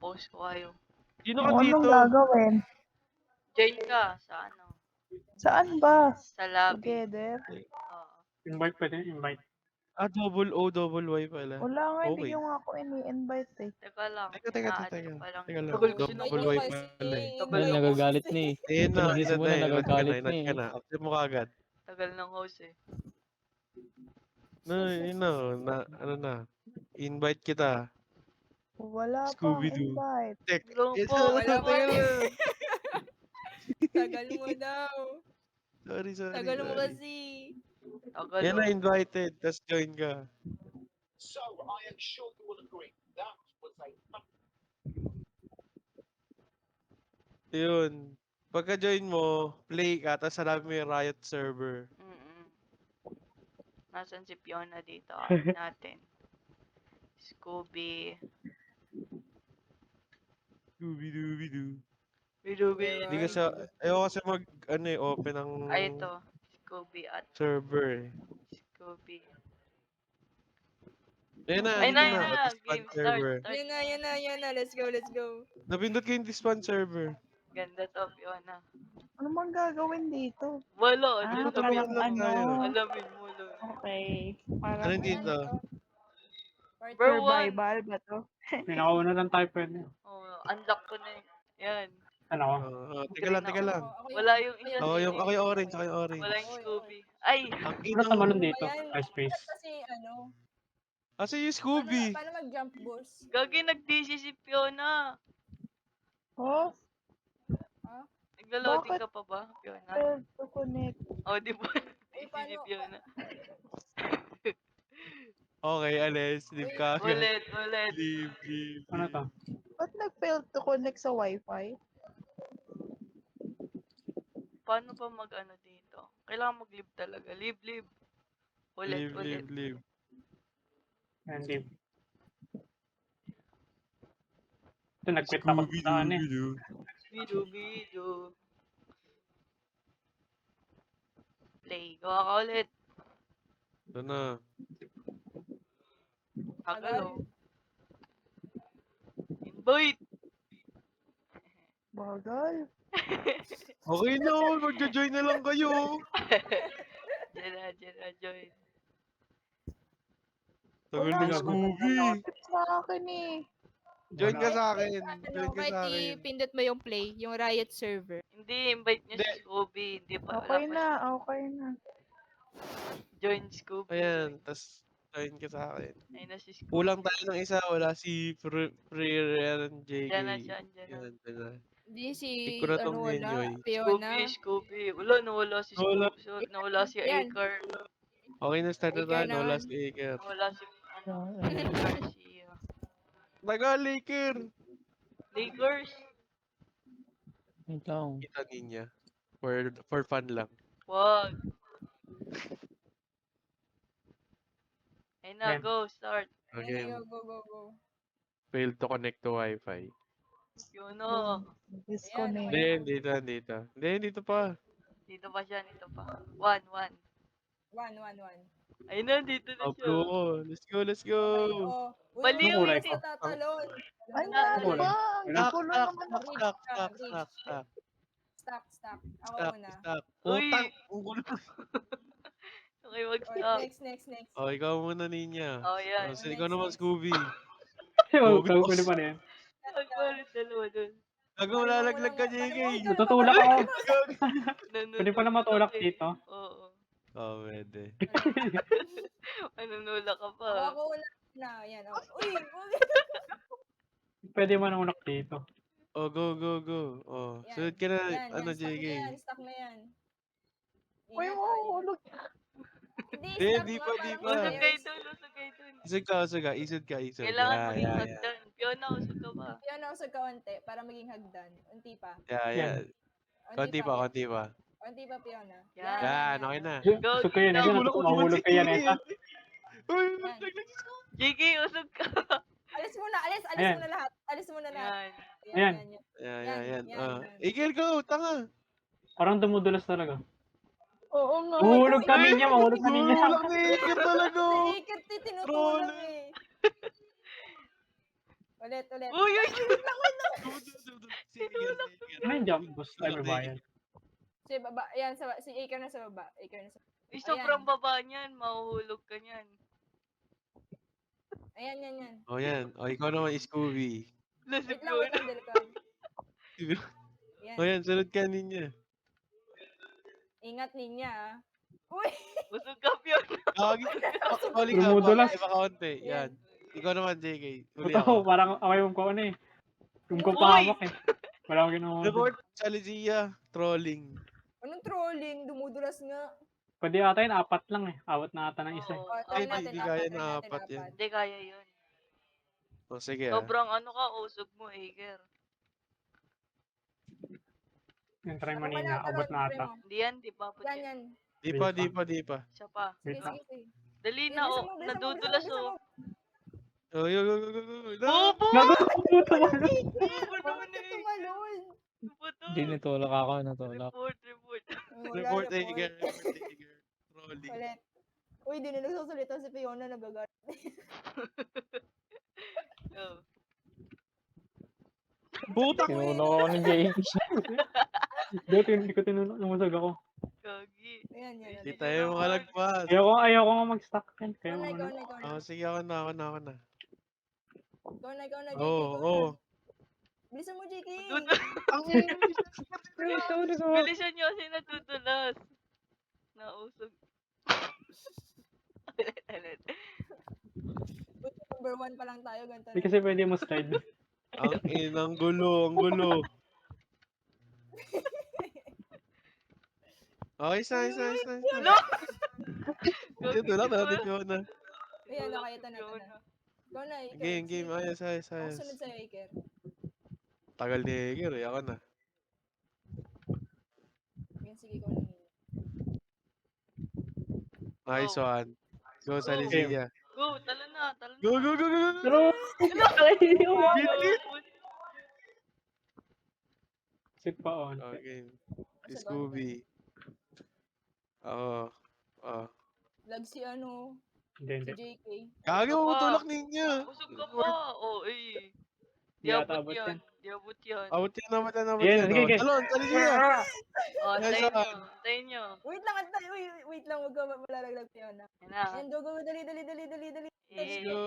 post ko kayo. Sino ka Anong dito? gagawin? Join ka sa ano? Saan ba? Sa lobby. Together? Oo. Invite pwede, invite. Double O, double Y pala. Wala nga, hindi Okay. nyo nga ako ini-invite eh. Teka lang. Teka. Ina-add ko pa lang. Teka lang. Tagal ko Double sinubukan. Y kasi. pala eh. Tagal Yan, ng nagagalit host na eh. eh. Ayun na, Pinagis mo na, invite ka nagagalit na, na invite ka eh. na. Accept mo kagad. Tagal ng host eh. No, yun na, ano na. Invite kita. Wala pang Scooby-Doo. invite. Tek. Wala Yes, pa, wala pa. teka lang. Tagal mo daw. Sorry. Tagal mo kasi. Tagal Yan na, oh. invited. Tapos join ka. Yun. Pagka-join mo, play ka, tapos hanapin mo yung Riot server. Nasaan si Fiona dito natin? Scooby. Scooby-Dooby-Doo. Bidu. Hindi kasi, ayaw kasi open ang Ay, ito. Scooby at server eh. Scooby. Ayun na, Ay, dito na. na. Disband Game start. server. Yan na. Let's go. Napindot ko yung disband server. Ganda to, Fiona. Ano bang gagawin dito? Wala. Ah, Tutulungan palang lang tayo. Alamin mo lang. Okay. Parang Ano dito? Part Bro, survival ba to? Pinakauna lang tayo pwede. Oh, unlock ko na eh. Yan. Ano ko? Teka lang. Wala yung isa Oo, din ako eh. yung orange, ako yung orange. Wala yung Scooby. Ay! Ang Ano tumalon inang... dito? Ay, space. Kasi ano, Asa yung Scooby? paano mag-jump boost? Gagi, nag-DC si Fiona. Oh, Nagla-loading Bakit? ka pa ba, Fiona? failed to connect. Oh, di ba? DC si paano? Fiona. Okay, alis. Leave ka agad. Ulit. Leave. Ano to? Ba't nag-failed to connect sa wifi? Paano ba mag-ano dito? Kailangan mag-leave talaga. Leave. Ulit. Leave. And leave. Ito, nag-quit ako sa ano eh. Bidu. Play. Gawa ka ulit. Ito na. Tagal oh. Invite. Bagal. Okay na, magjo-join na lang kayo. Diyan na, join. Tagal Wala ng naman Scooby. nag-notif sa akin eh. Join ka sa akin. Kahit i-pindot mo yung play, yung Riot server. Hindi, invite niyo si Scooby. Hindi pa. Okay na. Join Scooby. Ayan, tas join ka sa akin. Ayun na si Scooby. Kulang tayo ng isa, wala si Freer and JK. Diyan na. Yan na. Hindi si, Hindi ko na tong enjoy. Fiona. Scooby. Wala si Wala. Scooby. Nawala si Yan. Aker. Okay na, start na tayo. Iker na. Wala si Aker. Nawala si, Garcia. Taga, Laker! Lakers. Wait lang. Kita niya. For fun lang. Wag. Ayun na, Yan. go. Start. Okay. Go. Failed to connect to Wi-Fi. Yun o. Disconnect. Hindi, dito. Hindi, dito pa. Dito pa siya. 1. 1. Ayun na, dito na Oh, siya. bro. Let's go. Baliw, kulay hindi ko? tatalon. Ay, Ano ano ba? Ang gulo naman ako. Stack. Ako muna. Stop. Uy. Utang. Ang gulo. Okay, mag-stop. Next. Oh, ikaw muna, Ninya. Oh, yan. So, ikaw naman, Scooby. Oh, pwede pa rin. Magpalit dalawa dun. Bago malalaglag ka, JK. Natutulak ako. Nanonood Pwede pala matulak ka eh. dito. Oo. Oh, pwede. Manunula ka pa. Ako na. Yan. Uy! Pwede manulak dito. Oh, go. Oh, Yan. sunod ka na, Yan, JK. Stack na yan. Uy, Ingat, mahulog. Hindi pa. Usog kayo dun. Isod ka. Kailangan Yeah, maging yeah. hagdan. Fiona, usog ka ba? Yan, usog ka onti para maging hagdan. Unti pa. Yeah. Konti pa. Unti pa, Fiona. Yan, okay na. So kayo na yun. Mahulog kayo na ito. Uy, JK, usog ka. Alis mo na Ayan. lahat. Alis mo na lahat. Ayan. Yan. Yan. Igil ko, tanga. Parang dumudulas talaga. Oo nga. Mahulog ka niya. Tulak ni Igil talaga. Ikit tinutulong eh. Ulit. Uy! Si Iger. Ano yung jump boost? Ay, may bayan. Si baba, ayan, si Aker na sa baba. Uy, sobrang baba niyan. Mahuhulog ka niyan. Ayan. O yan. O ikaw naman, Scooby. Lasip Wait lang, delikado. Ayan. O yan, sunod ka ninyo. Ingat ninya, ah. Uy! Busog ka, Fiona. Kagi. Huli ka. Dumudulas. Baka kaunti. Yan. Ikaw naman, JK. Huli Ito, ako. parang away mo ko ano eh. Yung ko Uy! pahamak eh. Wala akong ginawa. Report sa Lucia. Trolling. Anong trolling? Dumudulas nga. Pwede ata yun, 4 lang eh. Awat na ata ng isa eh. Oo. Try Ay, natin, di kaya try na natin, 4 yan. Hindi kaya yun. O sige ah. Sobrang ano ka, usog mo, Aker. Yung try Ako manina, pala, abot talon, na try ata. mo. Hindi yan, di pa. Yan. Di pa. Siya pa. Sige, Wait lang. sige. Dali Bilisan na, mo, oh. bilisan mo, Nadudulas, bilisan mo, oh. Oh, yo. Bobo! Nagugutom ako. Bobo naman Bakit eh. tumalon? Ano ba to? Hindi natulak ako, natulak. Report. Wala, Report Iger. Trolling. Ulit. Uy, di na nagsasalita si Fiona, nagagat. Oh. Butak! Tinulak ako ni JK. Hindi ko tinulak, lumusog ako. Gagi. Ayan. Hindi tayo makalagpas. Ayoko nga mag-stack yan. Kaya Ikaw ano. na. Oh, sige, ako na. Ikaw na, JK. Oo. Bilisan mo, JK. Bilisan nyo kasi natutulas. Nausog. Ulit. Uy, number 1 pa lang tayo, ganito Hindi kasi pwede mo slide. Ang gulo. Okay, isa. Hello? Dito lang natin yun na. Ayan, okay, ito na. Ikaw na, Iker. Game. Ayos. Ako sunod sa'yo, Iker. Tagal ni Iger eh. Ako na. Ayan, sige, ikaw na. Nice one. Go sa Go. Lucia. Go, talo na. Go. Pero, sit pa on. Okay. Si Scooby. Oo. Lag si ano, Hindi. si JK. Kagi mo tulak ninyo. Busog ka pa. Oh, eh. Di Di ata abot abot yan. Di abot yan. Abot yan. Yan, sige. Talon, sa Lucia. Oh, Nice tayo nyo. Wait lang, wait lang, huwag ka malalaglag Fiona. Yan na. Ayan, go, dali. Let's Eh, go.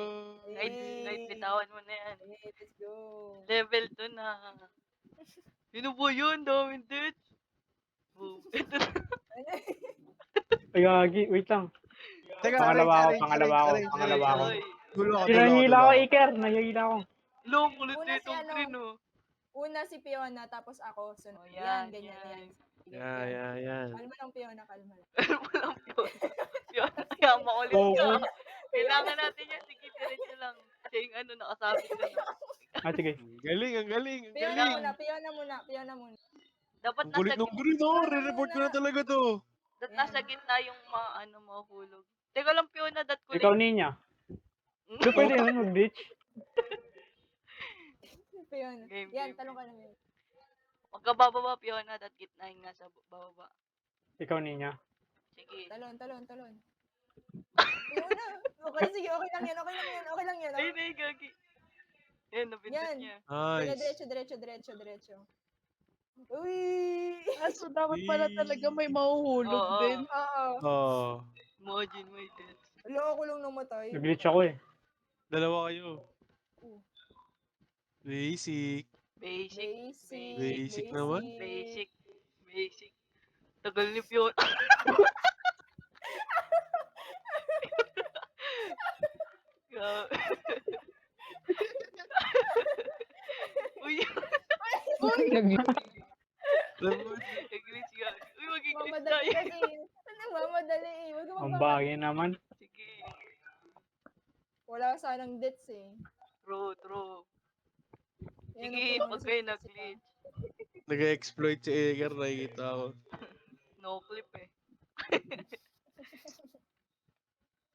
kahit bitawan mo na yan. Okay, let's go. Level 2 na. Yun ba yun? Daming death. Boom. Ito na. Ay, gagi, wait lang. Teka, Pangalawa arrange. ako. Oy. Gulo ako. Nahihila ako, Iker. Nahihila ako. Long, kulit Una si nitong ano. green, oh. Una si Fiona, tapos ako, sunod. Oh, Yan, yan, ganyan, yan. yan. Sige, Fiona. Yan. Kalma lang, Fiona, kalma lang. Walang yun. Yun, kaya makulit Oo. ka. Kailangan natin yan. Sige, diretso lang. Siya yung ano, nakasabit ka na. Sige. Ang galing. Fiona muna. Dapat Ang kulit nasa, ng green, oh. Re-report ko na talaga to. nasa gitna yung mga ano, mahulog. Teka lang, Fiona, that kulit. Ikaw, Ninya. Di pwede yun, mag-ditch. Fiona. Game, Yan, game, talong ka na. Huwag ka bababa, Fiona, that gitna yung nasa bababa. Ikaw, Ninya. Sige. Talon. Fiona. Okay, sige, okay lang yan. Ay, gagi. Yan, napindot Yan. niya. Nice. Diretso. Uy! Kaso dapat pala talaga may mahuhulog Oo. din. Oo. Oh. Imagine, may death. Wala ako lang namatay. Nag-glitch ako eh. Dalawa kayo. Oh. Basic. Basic. naman. Basic. Tagal ni Fiona. Uy, nag-glitch ka. Uy, mag-glitch Mamadali tayo. kasi. Mamadali eh. Huwag ka Ang magmamadali. bagay naman. Sige. Wala sanang deaths eh. True. Yan Sige, ang pag tulungan kayo sa- nag-glitch. Nag-exploit si Edgar, nakikita ko. No clip eh.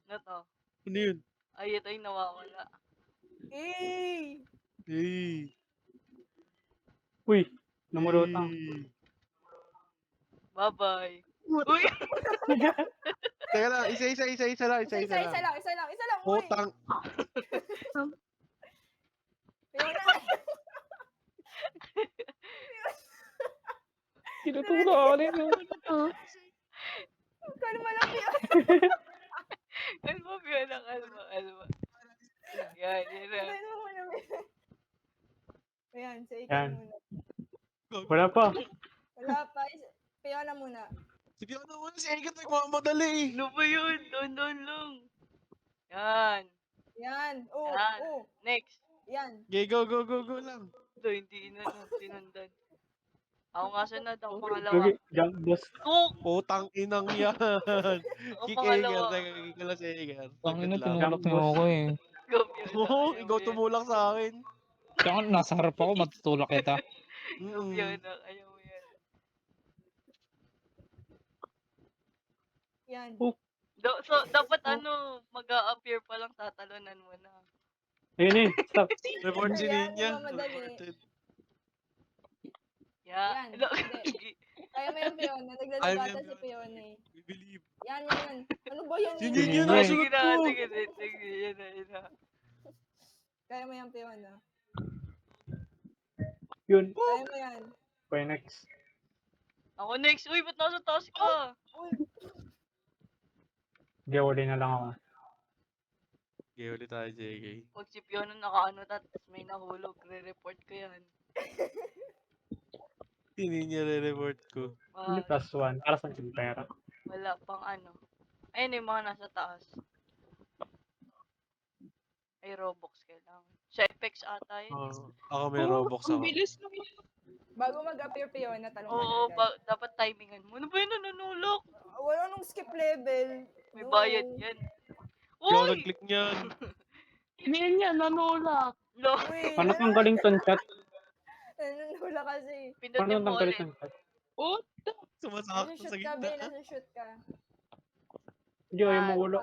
Ano to? Ano yun? Ay, ito yung nawawala. Eh! Hey. Uy, namulutang. Hey. Bye-bye. Uy! Teka lang, isa lang. Isa lang. Uy! Putang. Fiona! Tinutulak ako na yun. Kalma lang, Fiona. Kalma, Fiona, kalma, kalma. Yan, yan na. Antayin mo muna, Fiona. Ayan, sa Yan. ikaw muna. Wala pa. Wala pa. Fiona muna. Si Fiona muna, si Egan nagmamadali eh. Ano ba yun? Doon lang. Yan. Yan. Oh, Yan. oh. Next. Yan. Okay, go lang. Ito, hindi sinundan. Ako nga sunod, ang Oh, pangalawa. Lugi. Jump boss. Cook! Putang inang yan. Ako Kick pangalawa. Egan, kikik lang si Egan. Tangina, Saglit lang. tinulak niyo ako eh. Go, Fiona. Oo, Ayaw ikaw mo yan. tumulak sa akin. Tsaka nasa harap ako, matutulak kita. Go, Mm. Fiona. Ayaw mo yan. Yan. Oh. So, dapat mag-a-appear pa lang, tatalunan mo na. Ayun eh. Stop. Report si Ayan, Ninya. nagmamadali. Reported. Yan. Yan. Hindi. Kaya mo yung Fiona. Naglalagata si Fiona eh. We believe. Yan, yan. Ano ba yan? Yun, Yan, yun, yun. yan. Sige Sige na, ko. sige na, sige. Yan na, yan na. Kaya mo yung Fiona. Yun. Kaya mo yan. Okay, next. Ako next. Uy, ba't nasa taas ka? Uy, Gawali na lang ako. Okay, ulit tayo, JK. Pag si Fiona nakaano tapos may nahulog, re-report ko yan. Hindi niya re-report ko. Ano plus 1? Para saan yung pera? Wala pang ano. Ayun yung mga nasa taas. Ay, Robux kailangan. Sa Apex ata yun. Ako may Robux ako. bago mag-appear Fiona, talong Oo, ka agad. dapat timingan mo. Ano ba yun? Nanunulok? Wala nung skip level. May No. bayad yan. Ikaw Uy! nag-click niyan. No. Uy, Paano kang galing ton chat? nanunula kasi. Pindutin Paano mo kang galing ulit. ton chat? Sumasakto Nasa sa shoot ka, Be. gitna. Nasa shoot ka. Hindi, ayaw mo ulo.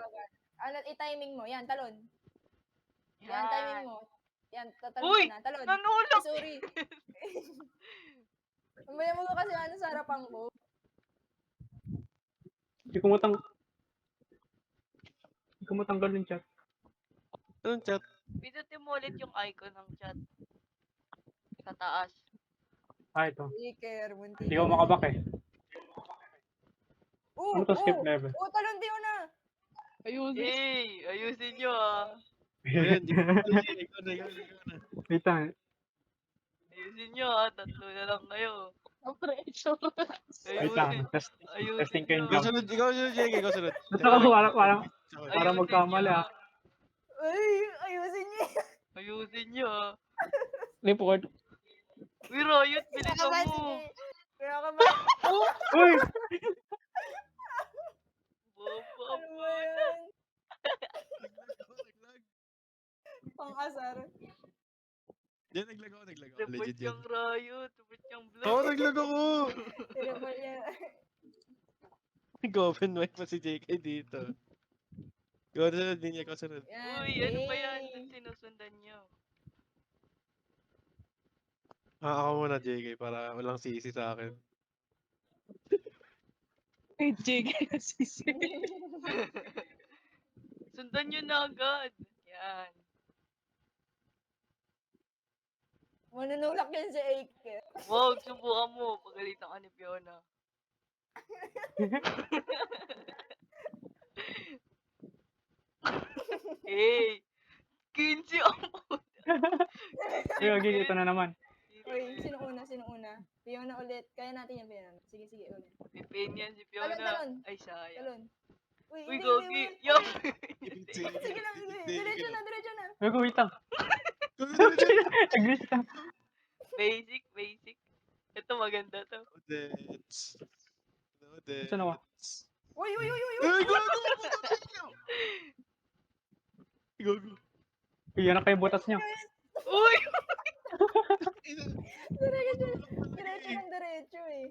Ano, i-timing mo. Yan, talon. Yan, Yan. timing mo. Yan, tatalon Uy! ka na. Talon. Nanulok! Ay, sorry. Mamaya mo kasi ano sa harapan ko. Hindi ko matanggal yung chat. Anong chat? Pindutin mo ulit yung icon ng chat. Sa taas. Ah, ito. Iker, munti. Hindi ko makabak eh. Oo, Ano to skip level? Oo, talon din na. Hey! Ayusin nyo ah. Ayan, ikaw na. Wait lang. Ayusin nyo ah. Tatlo na lang kayo. Wait lang. Ayusin Testing ko yung nyo. jump. Ikaw sunod, JK, ikaw sunod. Basta ako parang para Ayusin magkamali nyo. ah. Ay, ayusin niya. Ayusin nyo ah. Report. Uy, Riot, Kaya bilisan ka ba, mo. sige. Kaya ka ba? Uy! Baba, Ano ba yan? Pang-asar. Yan, naglag ako. report Legit yan. yung Riot, report yung Oo, Blood. naglag ako. Tinapal niya. Nag-open mic pa si JK dito. Ikaw sunod, Ninya, ikaw sunod. Yan. Uy, ano ba yan? yay. Ba't sinusundan nyo? Ako muna, JK, para walang sisi sa akin. Sundan nyo na agad. Yan. Manunulak yan si Iker. Wag, subukan mo. Pagalitan ka ni Fiona. Hey! 15 ang Uy, okay, ito na naman. Uy, sino una? Sino una? Fiona ulit. Kaya natin yan, Fiona. Sige, sige, ulit. Pipin yan si Talon, Fiona. talon. Ay, sayang. Talon. Uy, Uy, hindi, gogi. hindi, Yup! Sige lang, diretso na, diretso na. Uy, wait lang. Agree lang. Basic, basic. Ito maganda to. Odets. Odets. Saan ako? Uy, uy, uy, uy, uy. Ay, gago! Gago. Uy, yan na kayo butas niyo. Uy! Diretso ng diretso eh.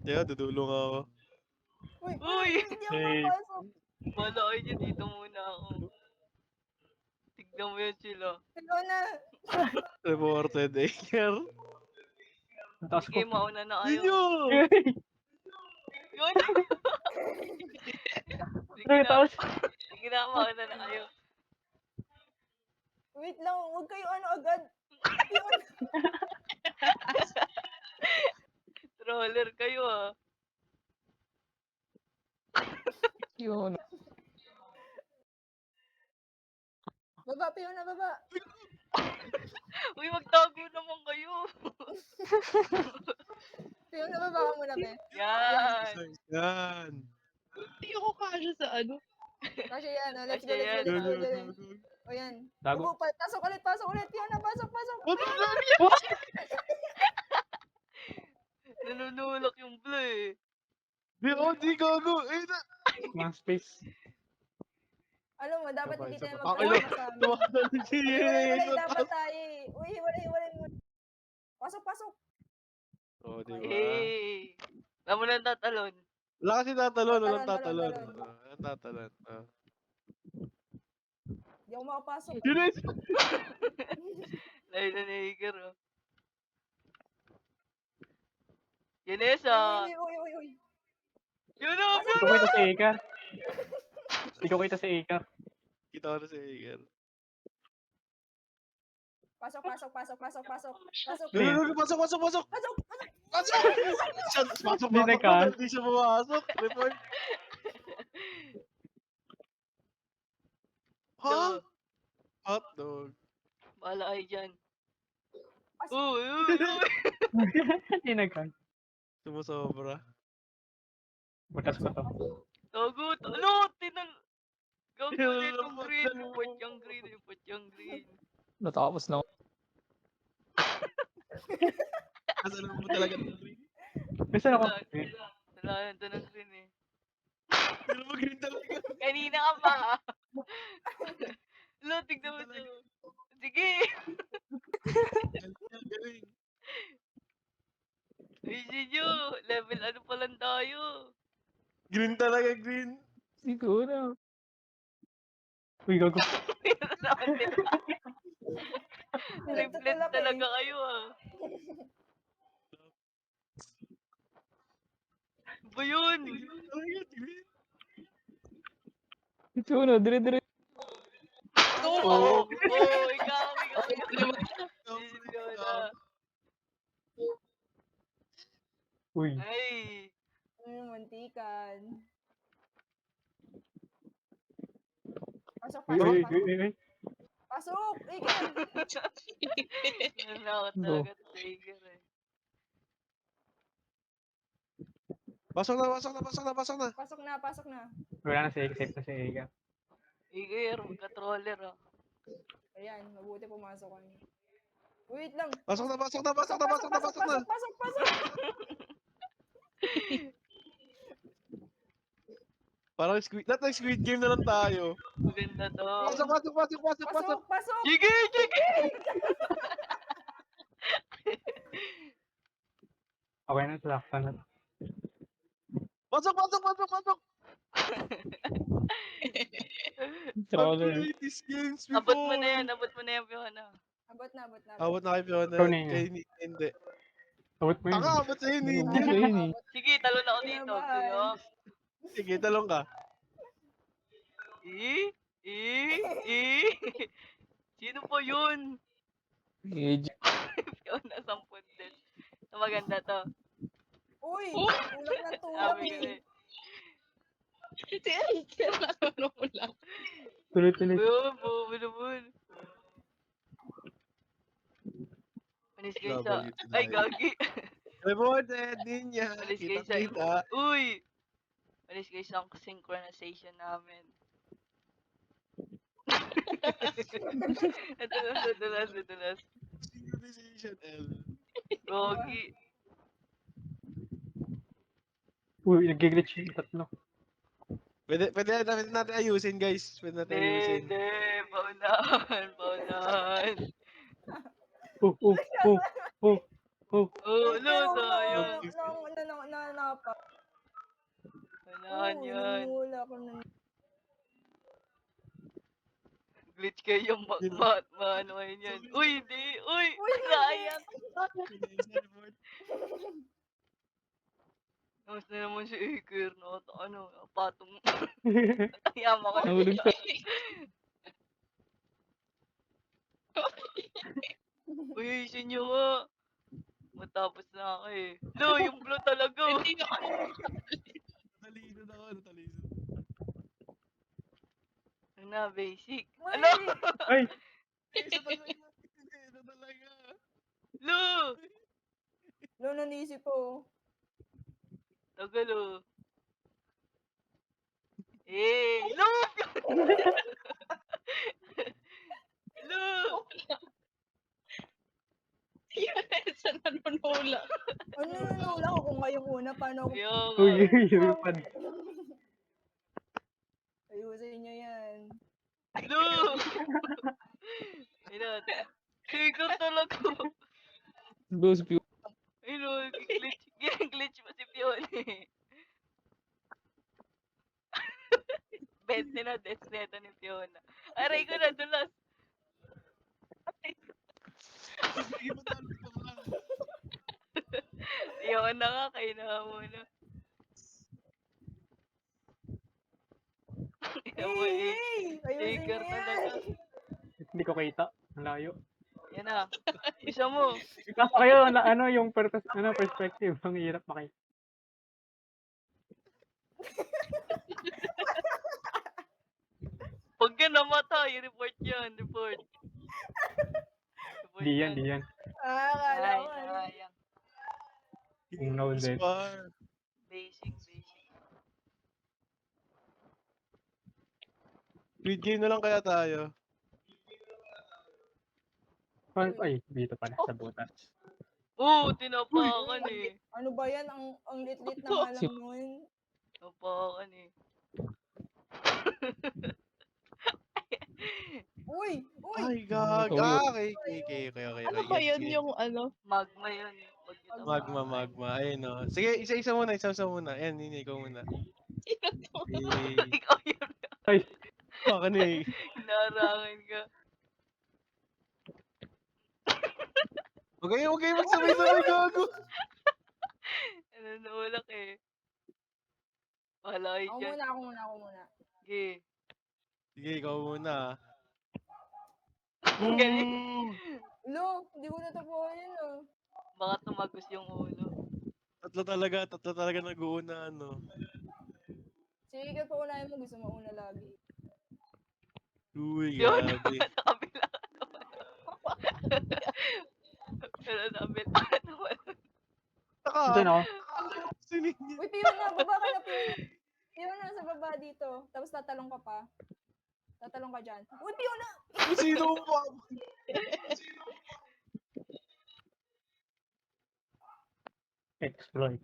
Teka, tutulong ako. Uy, Uy! hindi ako Hey. papasok. Wala kayo dyan. Dito muna ako. Tignan mo yan sila. Fiona. Reported, Aker. Ang taas ko. Sige, mauna na kayo. Ninyo! Yun! Sige Ay, na. taas. Sige na, makita na kayo. Wait lang, huwag kayo ano agad. Piyon. Troller kayo ah. Yun. Baba, piyon na baba. Uy, magtago naman kayo. Piyon na baba ka muna, be. Yan. Yan. Hindi ako kasya sa ano. Kasi yan, oh, let's go, Kasi let's go, yan. let's Go, go, go, let's go, go. go. O yan. Gago. Upo, pasok ulit. Piyon na, pasok. Nanunulak yung blue eh. Di gago. Ayun na. Mga space. Alam mo, dapat Sabay, hindi tayo sabay. magkasama. Tumatalon si Hiwalay Yes. dapat tayo eh. Uy, hiwalay mo. Pasok. Oh, di ba? Hey. Wala mo nang tatalon. Wala kasi tatalon. Walang Talon. tatalon. Walang tatalon. Hindi ako makapasok. Yun na. Layo na ni Iger oh. Yanesa. Uy. Yun na, Hindi ko kita si Ika. Hindi ko kita si Ika. Kita ko na si Iger. Pasok. No, pasok. Pasok. Pasok. Hindi nagka- Hindi siya pumasok. Report. Ha? Duh. Hotdog. Bahala kayo dyan. Pasok. Uy. Hindi nagkan. Sumusobra. Butas ko to. Tago. Ano? Gago na itong green. Report yung green. Natapos na. Asan mo talaga ng green? Bisa ako. Wala na ito ng green eh. Pero mag-green talaga. Kanina ka pa. Lo, tignan mo siya. Sige. Galing. Ay, sinyo. Level ano pa lang tayo. Green talaga, green. Siguro. Uy, gago. Meron naman sila. Triplet Nagtutulak eh. talaga kayo ah. Ano ba yun? Talaga, green. Ito na, dire-dire. Oo. Oo, ikaw. Sinyo na. Uy. Ay. Muntikan. Pasok. Uy. Pasok! Ikan! Nanakot talaga ito sa Iger eh. Pasok na. Pasok na. Wala na si Ika. Safe na si Ika. Iger, magka-troller ah. Ayan, mabuti pumasok ka. Wait lang. Pasok na. Pasok. Parang Squid Game na lang tayo. Maganda to. Pasok! Sige! Okay na, saktan na. Pasok! Troller. I've played these games Abot before. mo na yan, Fiona. Abot na. Abot na kay Fiona. Ikaw na yun. Kay Nick, hindi. Tawad mo yun. Tanga, abot sa'yo, Nick. Ano ba yun eh? Sige, talon ako dito. Kinabahan. Tuyo. Sige, talong ka. Sino po yun? Medyo. Fiona, 10 din. Ito maganda to. Uy! Tulak na tulak Sabi ko eh. eh. Si Aster na ano mo lang. Tuloy-tuloy. Bumulubul. Manis kayo sa... Gagawin ito Ay, tayo. gagi. Reported din niya. Manis kayo sa... Kita. Uy! Manis kayo sa synchronization namin. Ito. Synchronization L. Gogi. Uy, nag-glitch yung tatlo. Pwede natin ayusin, guys. Pwede natin ayusin. Hindi. Paunahan. Oh. Oh, ano, sayang. Nanapa. Paunahan yan. Nanula ko na. Glitch kayo yung ano kayo yan. Uy, hindi. Uy, sayang. Tapos na naman si Iker, no? Ano, patong. Yama ka. Nahulog sa... Uy, ayusin nyo nga. Matapos na ako eh. Lo, yung blue talaga. Hindi nga. Natalino na ako, natalino. Ano na, basic. Uy! Ano? Ay, Isa talaga. Isa talaga. Lo! Lo, nanisip ko. Tagal oh. Eh, lo! Lo! Sa nanunula. Ano nanunula ko kung ngayong una, paano ako? Kaya nga. uy, lupad. Ayusin niyo yan. Lo! Ayun, Iker talaga. Blue si Pew. Ayun, glitch pa si Pion eh. 20 na deaths neto ni Fiona. Aray ko na, dulas. Sige, matalo pa lang. Iyawan na nga, kayo na nga muna. Iyawan mo eh. Ayusin Iker niyo talaga. yan. Hindi ko kita. Ang layo. Yan na. Isa mo. Kaso kayo, ano, yung perspective. Ang hirap makita. Pag ka namatay, report yan. Report. Di yan, di yan. Akala Ay, ko ano. sayang. Kung no dead. Spar. Basic. Squid game na lang kaya tayo. Ay, dito pala, sa butas. Oo, tinapakan eh. Ano ba yan? Ang lit-lit na nga lang nun. Tinapakan eh. Uy! Uy! Ay, gaga. Okay. Ano ba yun yung ano? Magma yun. Pag yun ang Magma. Ayun o. Sige, isa-isa muna. Ayan, hindi, ikaw muna. Sino to? Eh, Ikaw yun. Ay, baka na eh. Narangan ka. Huwag kayo magsabay-sabay, gago. Nanunulak eh. Bahala kayo Ako dyan. muna. Sige. Sige, ikaw muna. Galing. Lo, hindi ko natapuan yun oh. Baka tumagos yung ulo. Tatlo talaga nag-uuna, ano. Sige, ka paunahin mo. Gusto mo una lagi. Uy, Yun, grabe. sa kabila ka naman. Pero sa kabila ka naman. ito na ako. Sininya. Uy, Fiona! Baba ka na, Fiona! Fiona, sa baba dito. Tapos tatalong ka pa. Tatalong ka dyan. Uy, Fiona! Sino ba? Exploit.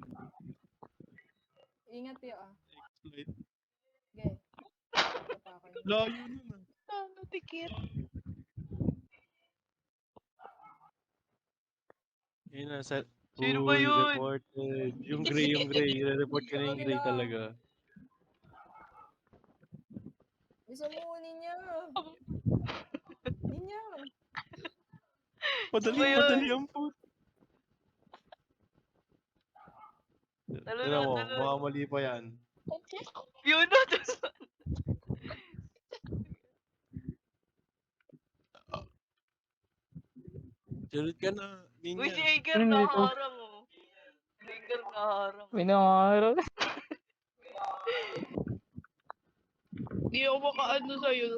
Ingat, Pio ah. Exploit. Okay. Tapakan. Layo nun ah. Ano, tikit? Yun na, sa... Sino ba yun? Reported. Yung gray. I-report ka na yung gray talaga. Gusto mo niya. Ninya. Ano ba yun? Madali ang put. Talo Tignan mo, na, talo. baka mali pa yan. Fiona, Sunod ka na. Uy, si Ganyan. Iker Ano nito? nakaharang oh. Si Iker nakaharang. May nangangarap. Hindi ako makaano sa'yo.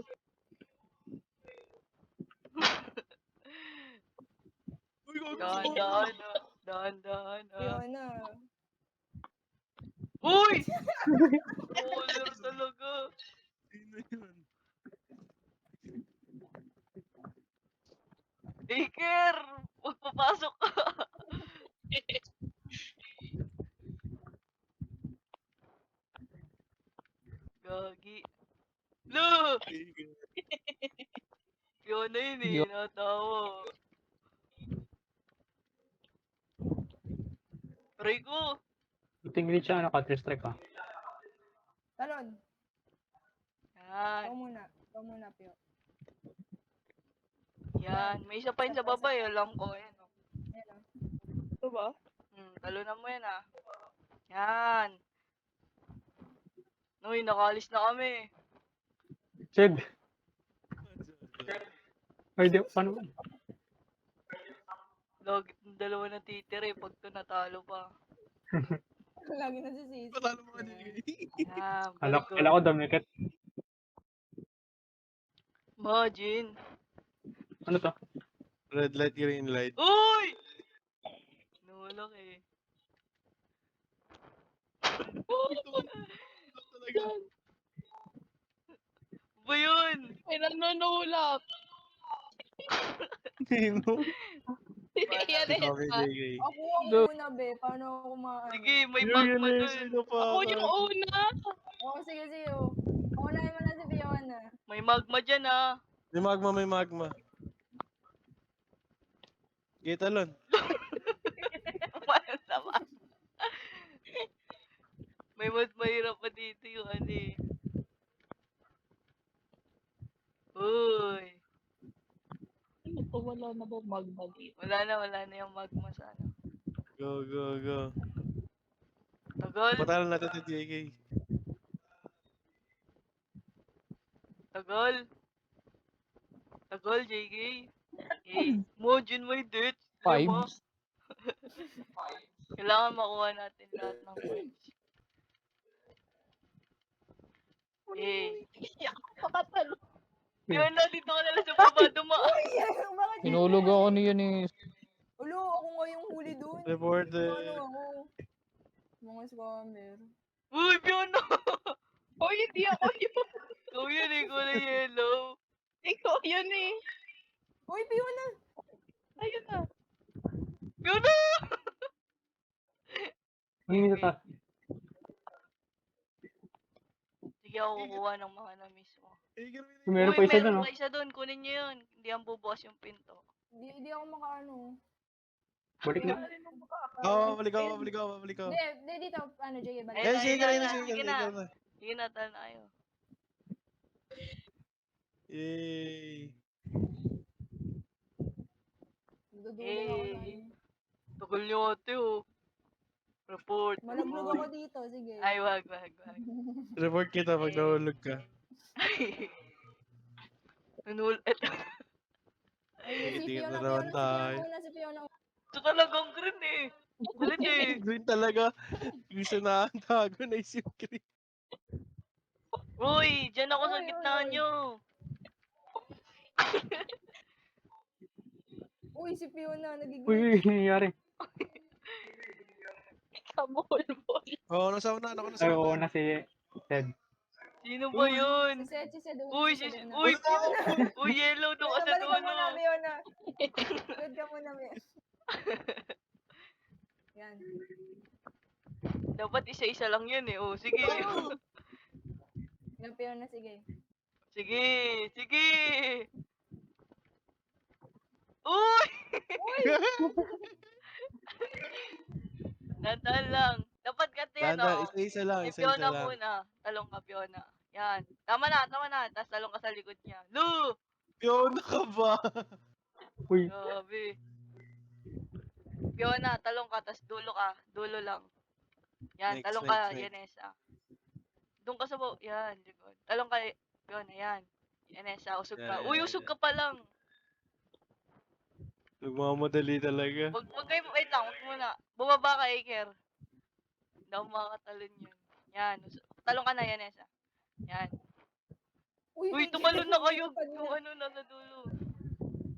Uy, gago. Dahan-dahan ah. Dahan-dahan ah. Fiona. Uy! Baller talaga. Sino yun? Iker! Magpapasok ka! Gagi. Lo! Fiona yun eh, natawa. Aray ko! Tingin siya, ano, Counter Strike ah. Talon. Yan, Ikaw muna, Pio. yan. May isa pa yun sa baba eh, alam ko. Ayan oh. Ayan ah. Ito ba? Talunan mo yan ah. Yan. Uy, nakalis na kami. Shed. Ay, di, paano ba? Dalawa na titira eh, pag to natalo pa. Lagi nasisisi. Patalo mo ka din. Yan, Kala balik ko ko. Dominicat. Imagine. Ano to? Red light, green light. Uy! Nulok eh. Talaga. Ba yun? May nanunulak. Nino. Yan eh. Okay, JK. Ako muna, be. Paano ako maano? Sige, may Yun, magma yun, dun. sino pa? Ako yung una. Sige, sige. Oh. Unahin mo na si Fiona. May magma dyan ah. May magma, may magma. Gitalon. Parang sama. May mas mahirap pa dito yung ano eh. Uy. Wala na ba magma dito? Wala na yung magma sa ano. Go, go, go. Tagal, Patalo natin si JK. tagal. Tagal, JK. Eh, Mojin may date. Five. Diba? Kailangan makuha natin lahat ng points. Eh, Makatalo. yun na, dito ka nalang sa baba dumaan. Bakit? Hinulog ako niya ni... Ulo, ako nga yung huli dun. Reported. Ano ako? Mga scammer. Uy, Fiona! Hoy, hindi ako yun. Ikaw yun eh, kulay yellow. Ikaw yun eh. Uy, Fiona! Ayun na. Fiona! Ano yung taas? Sige, ako kukuha ng mga na-miss mo. Meron Uy, pa isa meron dun, oh. pa isa doon. Kunin nyo yun. Hindi ang bubukas yung pinto. Di ako makaano. Balik na. Oo, balik ako, balik ako, balik ako. Hindi, dito. Ano, Jay, balik. Eh, Ayun, sige ayun na, na, sige sige na, na. sige na. Sige na, talo na kayo. Yay. Dudulo ako na. Tagal nyo ate oh. Report. Malablog ako dito, sige. Ay, wag. Report kita pag nahulog ka. Eto. Ay, si Tingin Fiona, na naman tayo. si Fiona. Ito talagang green eh. Galit eh. Green talaga. Gusto na ang tago na isip green. Uy, dyan ako sa Uy, gitna uy, uy. nyo. Uy, si Fiona, nagiging. Uy, nangyayari. Kabol-bol. Oo, nasa una, ako nasa Ay, oo una. na si Ted. Sino ba yun? Si Sed. Uy, uy, yellow doon ka sa Balik ka dulo. muna, Fiona. Good ka muna, Fiona. Yan. Dapat isa-isa lang yun eh. Oh, sige. Yan, Fiona, sige. Sige. Uy! Nantal lang. Dapat kasi Tanda, ano. isa-isa lang, Si isa-isa Fiona lang. muna. Talong ka, Fiona. Yan. Tama na. Tapos talong ka sa likod niya. Lu! Fiona ka ba? Uy, Grabe. Fiona, talong ka. Tapos dulo ka. Dulo lang. Yan. Next, Talong ka, next. Yanesa. Doon ka sa yan. Likod. Talong ka, Fiona. Yan. Yanesa, usog ka. Yan, Uy, yan, usog yan. ka pa lang. Nagmamadali talaga. Wait lang. Wag muna. Bumaba ka, Aker. Hindi ako makakatalon yun. Yan. Talong ka na, Yanesa. Yan. Uy, tumalon na kayo. Yung ano, nasa dulo.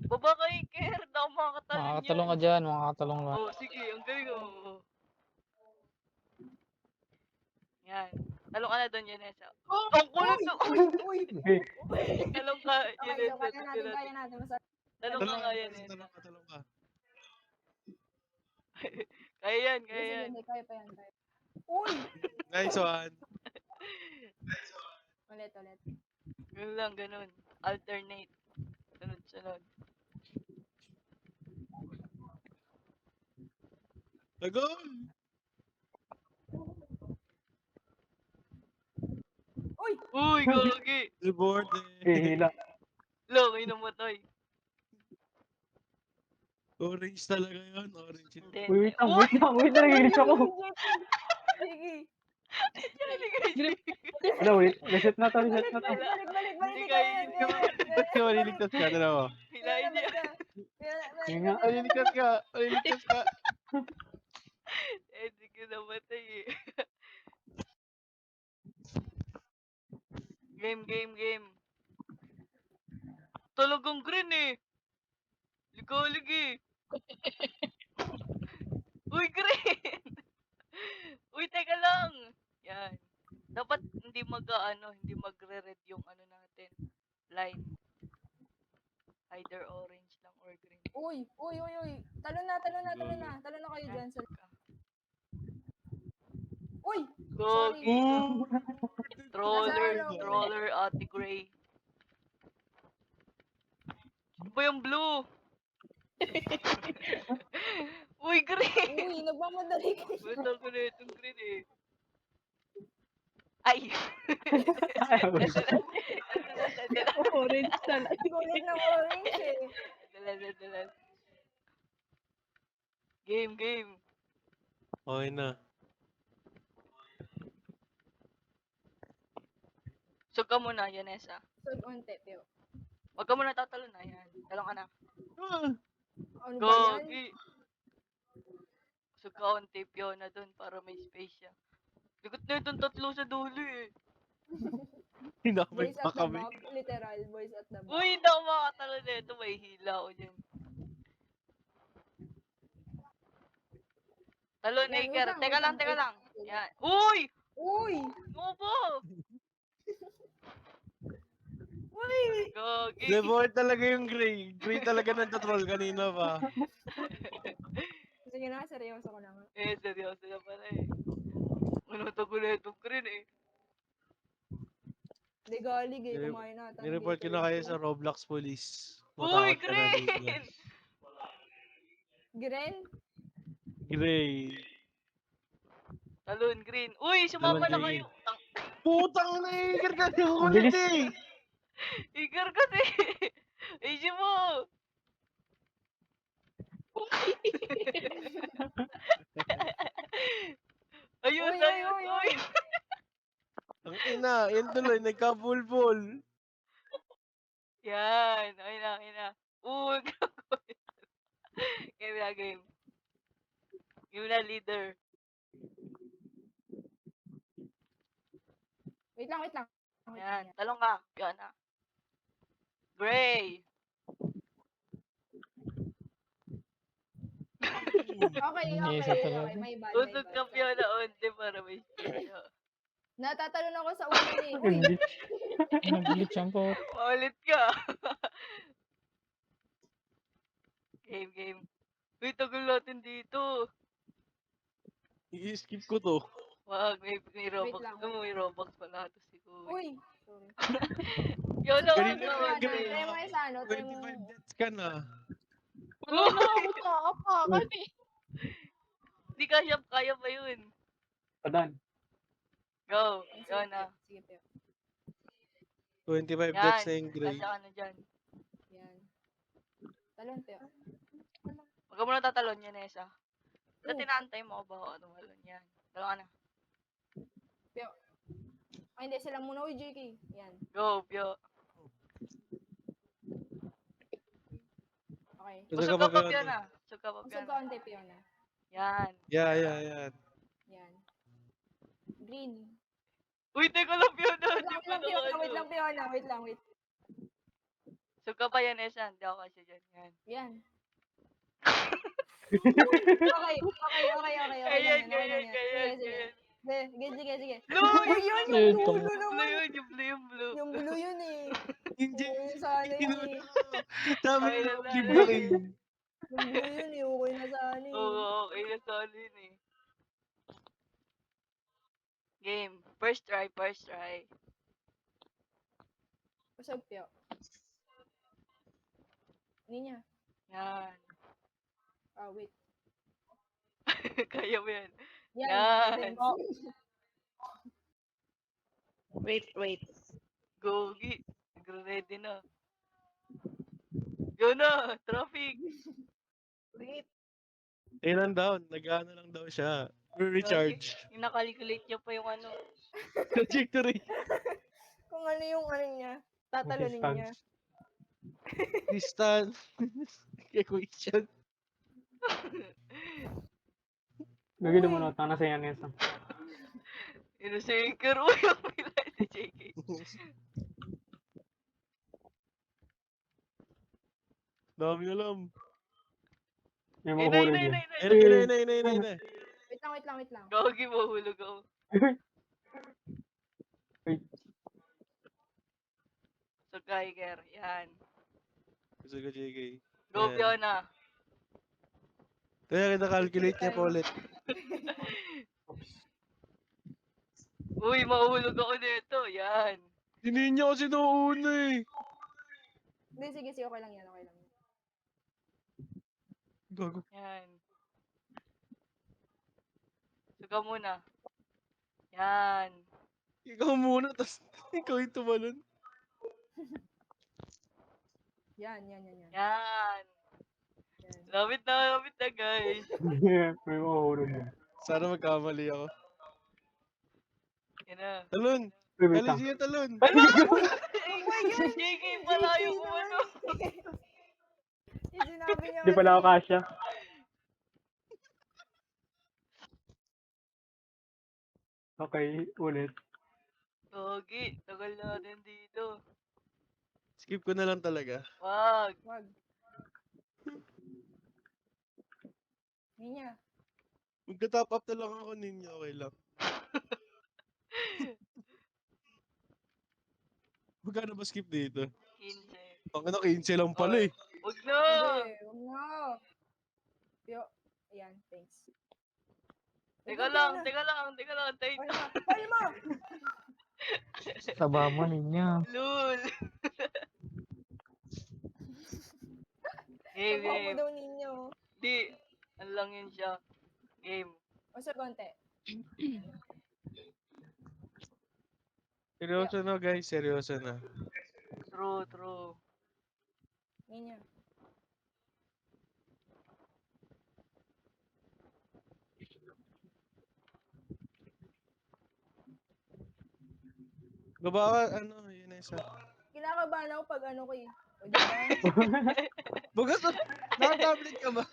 Baba ka, Iker. Hindi ako makakatalon yan. Makakatalong ka dyan, makakatalong ka. Oh, sige. Ang galing oh. Yan. Talong ka na doon, Yanesa. Ang kulit to. Uy! Talong ka, Okay, so Yanesa. kaya natin. Masarap. Talong ka nga, Yanesa. Talong ka. Kaya yan. Sige, hindi, kaya pa yan. Uy! Nice one. Ulit. Ganun lang, ganun. Alternate. Sunod. Nagol! Uy, gagi. Reported. hihila. Lo, may namatay. Orange talaga yun. Orange yun. Hindi. Uy, wait lang, nanginis ako. Sige. Sali ka, Jake. Wala, wait. Reset na to, reset Balik, na to. balik, balik, balik, balik. Hindi Ikaw ka, yan, hindi ka. Ba't ka maliligtas ka? Tignan mo. Hilahin niya. Yun nga. Maliligtas ka. Maliligtas ka. Hindi ka namatay eh. Game. Talagang green eh. Ligalig eh. Uy, green! Uy, teka lang. Yan. Dapat hindi hindi magre-red yung ano natin. Line. Either orange lang or green. Uy. Talon na kayo dyan. Uy! Gogi. Ooh. Troller, Nasa ano? troller, Ate Gray. Ano ba yung blue? Uy, green! Uy, nagmamadali ka. Ba't ako na itong green eh? Ay! Orange talaga. Kulit ng orange eh. Dalan. Game. Okay na. Sug ka muna, Yanesa. Sub on tepyo. Huwag ka muna tatalo na, yan. Talong ka na. Ano ba yan? Gogi! Sug ka on tape yun na dun para may space siya. Likot na itong tatlo sa dulo eh. Hinamay Boys pa at the kami. back. Literal, boys at the back. Uy, hindi ako makatalo na ito. May hila ako dyan. Talon, Yan, Aker. wait Teka lang, lang. wait. Yan. Uy! Uy! Ano ba? Uy! Gogi. Devoid talaga yung gray. Gray talaga nagtatroll kanina pa. Sige na, seryoso ko lang. Seryoso na pala eh. Ano to ko na itong green eh. Legalig eh, Nire- kumain na. Nireport ko na kayo sa Roblox Police. Uy, Matakot ka na dito. green! Gren? Gray. Talon, green. Uy, sumama na Talon, kayo. Putang na Iker ka yung Ang bilis. kulit eh. Iker kasi. Easy mo. Ayun, Uy, uy, uy. Ang ina, yan tuloy, nagka-bulbul. Yan. Okay na. Uy, game. Game na, leader. Wait lang. Yan. Talong ka. Yan na. Gray. Okay. May bad. Usog kampiyon na onte para may space. Natatalon ako sa ulo eh. Uy! Nag-glitch ang po. Paulit ka. Game. Uy, tagal natin dito. I-skip ko to. Wag, may Robux. lang, May Robux pala ito si Kuya. Uy! Sorry. Yun na, Ganito wag na, na. ganito. Try mo yung sa ano, try mo. 25 deaths ka na. Wala na ako nakakapakan eh. Hindi kaya pa yun. Padan. Go. Yun na. Sige, Pio. 25 Yan. deaths na yung gray. Nasa ka na dyan. Yan. Talon, Pio. Huwag ka muna tatalon yan, Nessa. Dati Oh. naantay mo ba ako tumalon yan. Talo ka na. Ay, hindi. Sila muna. Uy, JK. Yan. Go, Pio. Okay. Usog Usog ka ka pa, pa, Pio, Pio ano? na. Usog ka pa, Pio Usog na. ka onte, Pio na. Yan. Yeah. Yan. Green. Uy, teka lang, Pio na. Wait lang, Pio na. Wait lang. Usog ka pa yan, Nessa. Hindi ako kasi dyan. Yan. Yan. Okay. Ayan. Sige. Blue! Uy, yun Ayun, yung blue Blue naman. yun, yung blue. Yung blue yun eh. Hindi. Yung sana yun eh. Dami Ay, yung wala. liblocking. Yung blue yun eh. Okay na sana eh. Oo, okay na solid eh. Game. First try. Usog, Pio. Hindi niya. Yan. Wait. Kaya mo yan. Yan. Yan. Thanks. Wait. Gogi. Nagre-ready na. Yun na. Traffic. Wait. Ayun lang daw, nag-ano lang daw siya. Recharge. Yung nakalculate niya pa yung ano. Trajectory. Kung ano yung ano niya, tatalunin niya. Distance. Equation. Lagi naman ako, nasa yan Nessa. Yun si Iker. Uy, ang pilay ni JK. Dami alam. May Ay, mahulog yun. Ina. Wait lang. Gagi, mahulog ako. So, Iker. Yan. Gusto ko JK. Go, Yan. Fiona. Kaya kina-calculate niya pa ulit. Uy, mahulog ako nito. Yan. Hindi niya kasi nauuna eh. Hindi, sige, okay lang yan. Gago. Yan. Suga muna. Yan. Ikaw muna, tas ikaw yung tumalon. Yan. Yan. Lapit na guys. May mahulog yun. Sana magkamali ako. Yan na. Talon! Wait Kali lang. siya talon! Oh my God! JK pala yung ano. Yung sinabi niya. Hindi pala ako kasya. Okay, ulit. Gogi, tagal natin dito. Skip ko na lang talaga. Wag. Ninya. Magka-top up na lang ako ninyo, okay lang. Magkano ba skip dito? 15. Ang ano, 15 lang pala eh. Wag na! Hindi, huwag na. Ayan, thanks. Teka lang. Tayo. Palma! Taba mo ninyo. Lul. Game. Tabaw mo daw ninyo. Di. Ano lang yun siya. Game. O sa konti. Seryoso na guys, seryoso na. True. Ninya. Baba ka, ano, yun na isa. Kinakabahan ako pag ano ko eh. O diba? Bagas, naka-tablet ka ba?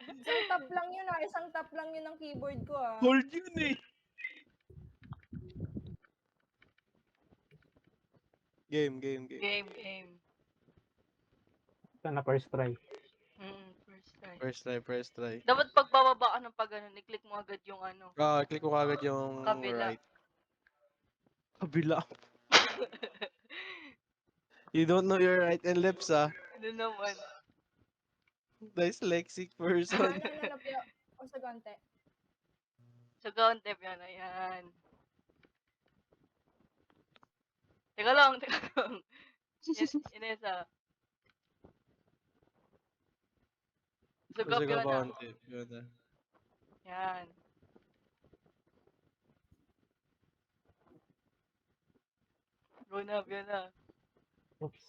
Isang tap lang yun ah. Isang tap lang yun ang keyboard ko ah. Hold yun eh. Game. Game. Sana first try. First try. First try. Dapat pag bababa ka ng pag ano, i-click mo agad yung ano. Click ko kagad yung Kabila. right. Kabila. You don't know your right and lefts, ah. Ano naman? Dyslexic person. O sa konti. Sa countep yan, ayan. Teka lang. Inesa. Sugap yun na. Yun na. Yan. Yun na. Oops.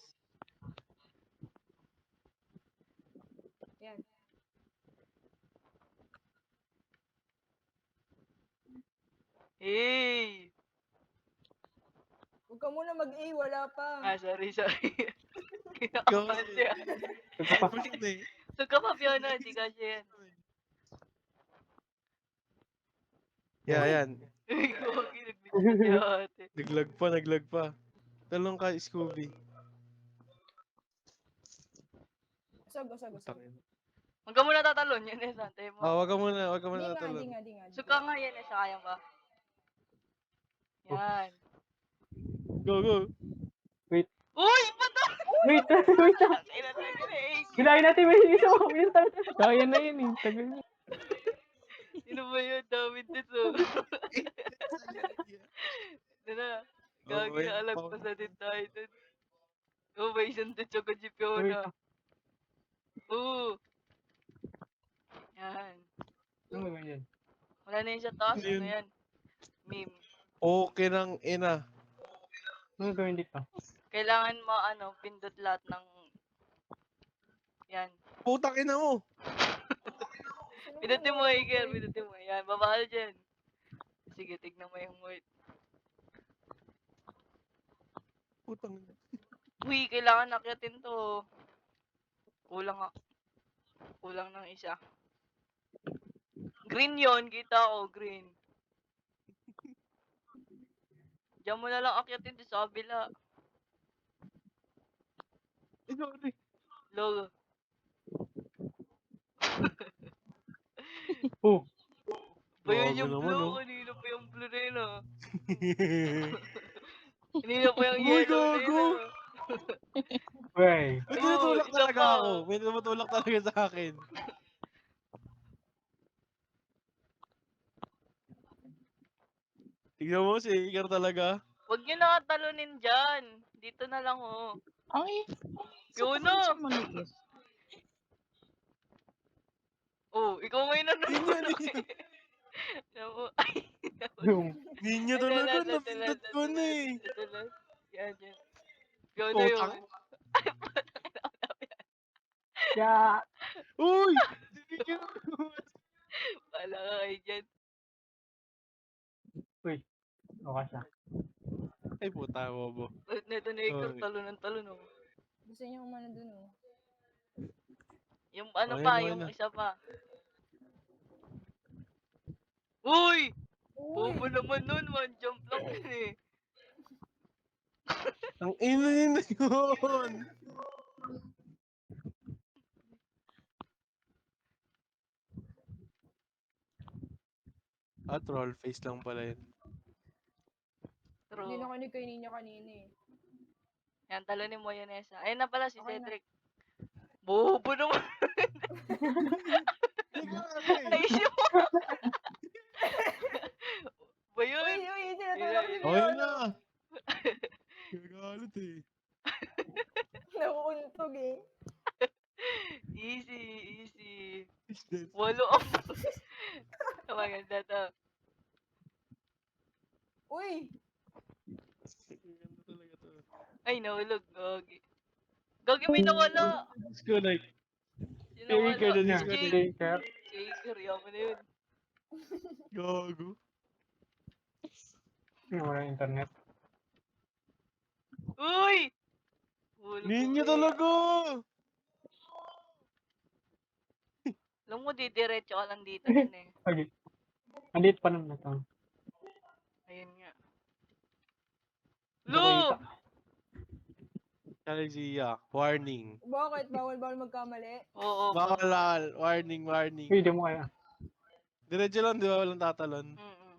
Yan. Hey! Huwag ka muna mag-A, wala pa. Sorry. Kinakapan siya. Kapag eh. Sugap up yun na, di kasi yan. Yan. Uy, gogi, nagbibigyan niya ate. Naglag pa. Talong ka, Scooby. Usog. Huwag ka muna tatalon, yan eh, santay mo. Wag ka muna Di natalon. nga. Suka nga yan eh, sayang ba? Yan. Go. Uy! Pata! Wait lang. Inatay ko na eh. Kailangan natin may isa mo. Kaya na yun eh. Tagal na. Sino ba yun? David dito. Na. Gagi na alam pa sa din tayo dun. Oh, may isang dito ko si Fiona. Oo. Yan. Ano ba yan? Wala na yun sa taas. Ano yun? Ano yan? Meme. Okay ng ina. Ano gawin dito? Kailangan mo, pindot lahat ng... Yan. Putang ina mo. Pinutin mo, Iker. Pinutin mo. Yan, baba ka dyan. Sige, tignan mo yung white. Putang. Uy, kailangan akyatin to. Kulang ng isa. Green yon, kita ko, green. Diyan mo na lang akyatin doon sa kabila. Sorry. Logo. Oh, Ba yun Gago yung naman, blue? oh. Kanina pa yung blue na yun, ah. Kanina pa yung Uy, yellow na yun, gago! ah. wey. May Oo, tinutulak isa talaga pa. ako. May tumutulak talaga sa akin. Tignan mo si Iker talaga. Huwag nyo nakatalunin dyan. Dito na lang, oh. Ay, Yun sa na. sa maliit. Oh, ikaw ngayon nanonood. Ninyo. Ay, Yung, Ninyo talaga, napindot ko na eh. Yan, yan. Ikaw na yun. Utang. ya. Uy! Sige. Wala ka kayo dyan. Uy, okay siya. Ay puta, bobo. Neto na Iker, Okay. talo ng talo, no. Gusto niya umano dun, oh. Yung ano Okay pa, na, okay yung na. isa pa. Uy! Uy! Bobo naman nun, one jump lang yun eh. Ang ina na yun! Ah, troll face lang pala yun. Hindi True. na kanig kay Ninya kanina, eh. Yan, talo ni Moyanesa. Ayun na pala si Okay na. Cedric. Bobo naman. Naisip mo. Ba Uy, yun? uy, tinatulak si Yun Okay Fiona. na! Gagalit eh. Nauuntog, eh. Easy, easy. Is that? Walo ang... Maganda to. Uy! Ganda talaga to. Ay, nahulog. Gogi. Gogi, may nawala. Let's go like. Sino Kay nawala? Iker dun niya. Si Jake. Jake. Iker. Si Iker, yaman na yun. Gago. Wala internet. Uy! Hulog Ninyo ko, eh. talaga! Alam mo, didiretso ka lang dito nun eh. Okay. Andit pa naman ito. Ayun nga. Hindi ko Lo! kita. Kalisiya, warning. Bakit? Bawal magkamali? Oo. Bawal, warning, warning. Uy, di mo kaya. Diretso lang, di ba? Walang tatalon. Mm-mm.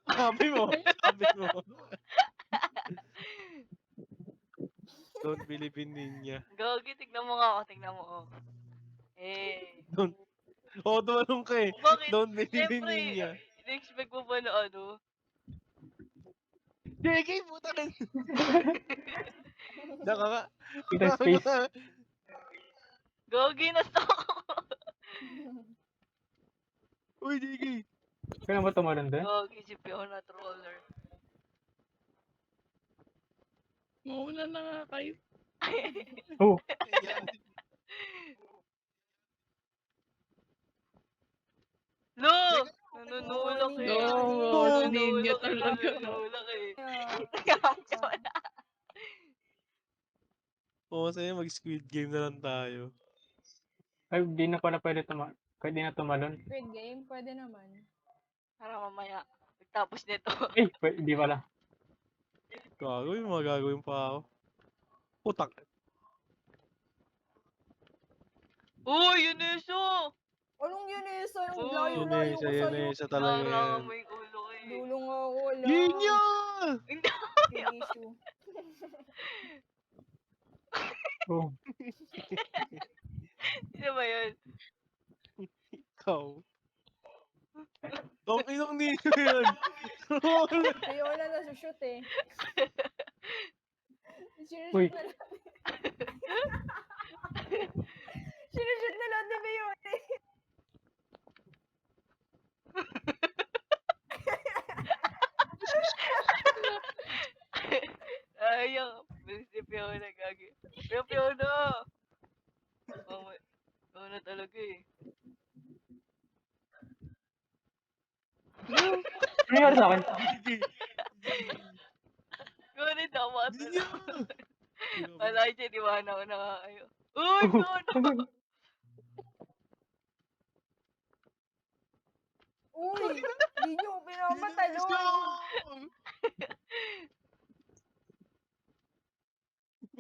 Sabi mo, sabi mo. Don't believe in Ninja. Gogi, tignan mo nga ako. Tignan mo, oh. Eh. Don't. Oh, tumalong ka eh. Bakit? Don't believe in Siyempre, Ninja. in-expect mo ba na ano? JK, puta ka. Daka ka. Kita space. Gogi, na-stuck ako. Uy, JK. Kaya ba tumalon din? Gogi, si Fiona Troller. Mauna na nga kayo. Oh, Lo! Nanunulak eh. Oo, ninja Nanunulak eh. talaga. Nanunulak eh. Yeah. Wala. Oo, sa'yo mag-squid game na lang tayo. ay, di na pala pwede kahit di na tumalon. Great game, pwede naman. Para mamaya. Pagtapos nito. Eh, di pala. Gagawin, magagawin pa ako. Putak. Uy, yun na so! Anong yun eh? Sa Oh, layo-layo ko Yun sa'yo. isa talaga Nararamdaman yan. mo yung ulo ko eh. Dulong ako, wala. Ninja! Hindi. Yung issue. Oh, Sino ba yun? Ikaw. Ang inang ninyo yan. Troll. Fiona na shoot eh. Uy. Sinushoot na lahat. Sinushoot na lahat ni Fiona eh. Ayaw. Bilis ni Fiona gagi. Pero Fiona! Fiona talaga eh. nangyari sa akin? Ngunit tama Hindi to. niya. Wala siya, di ba? Ako na kayo. Uy, no. Uy, di nyo pinapatalon.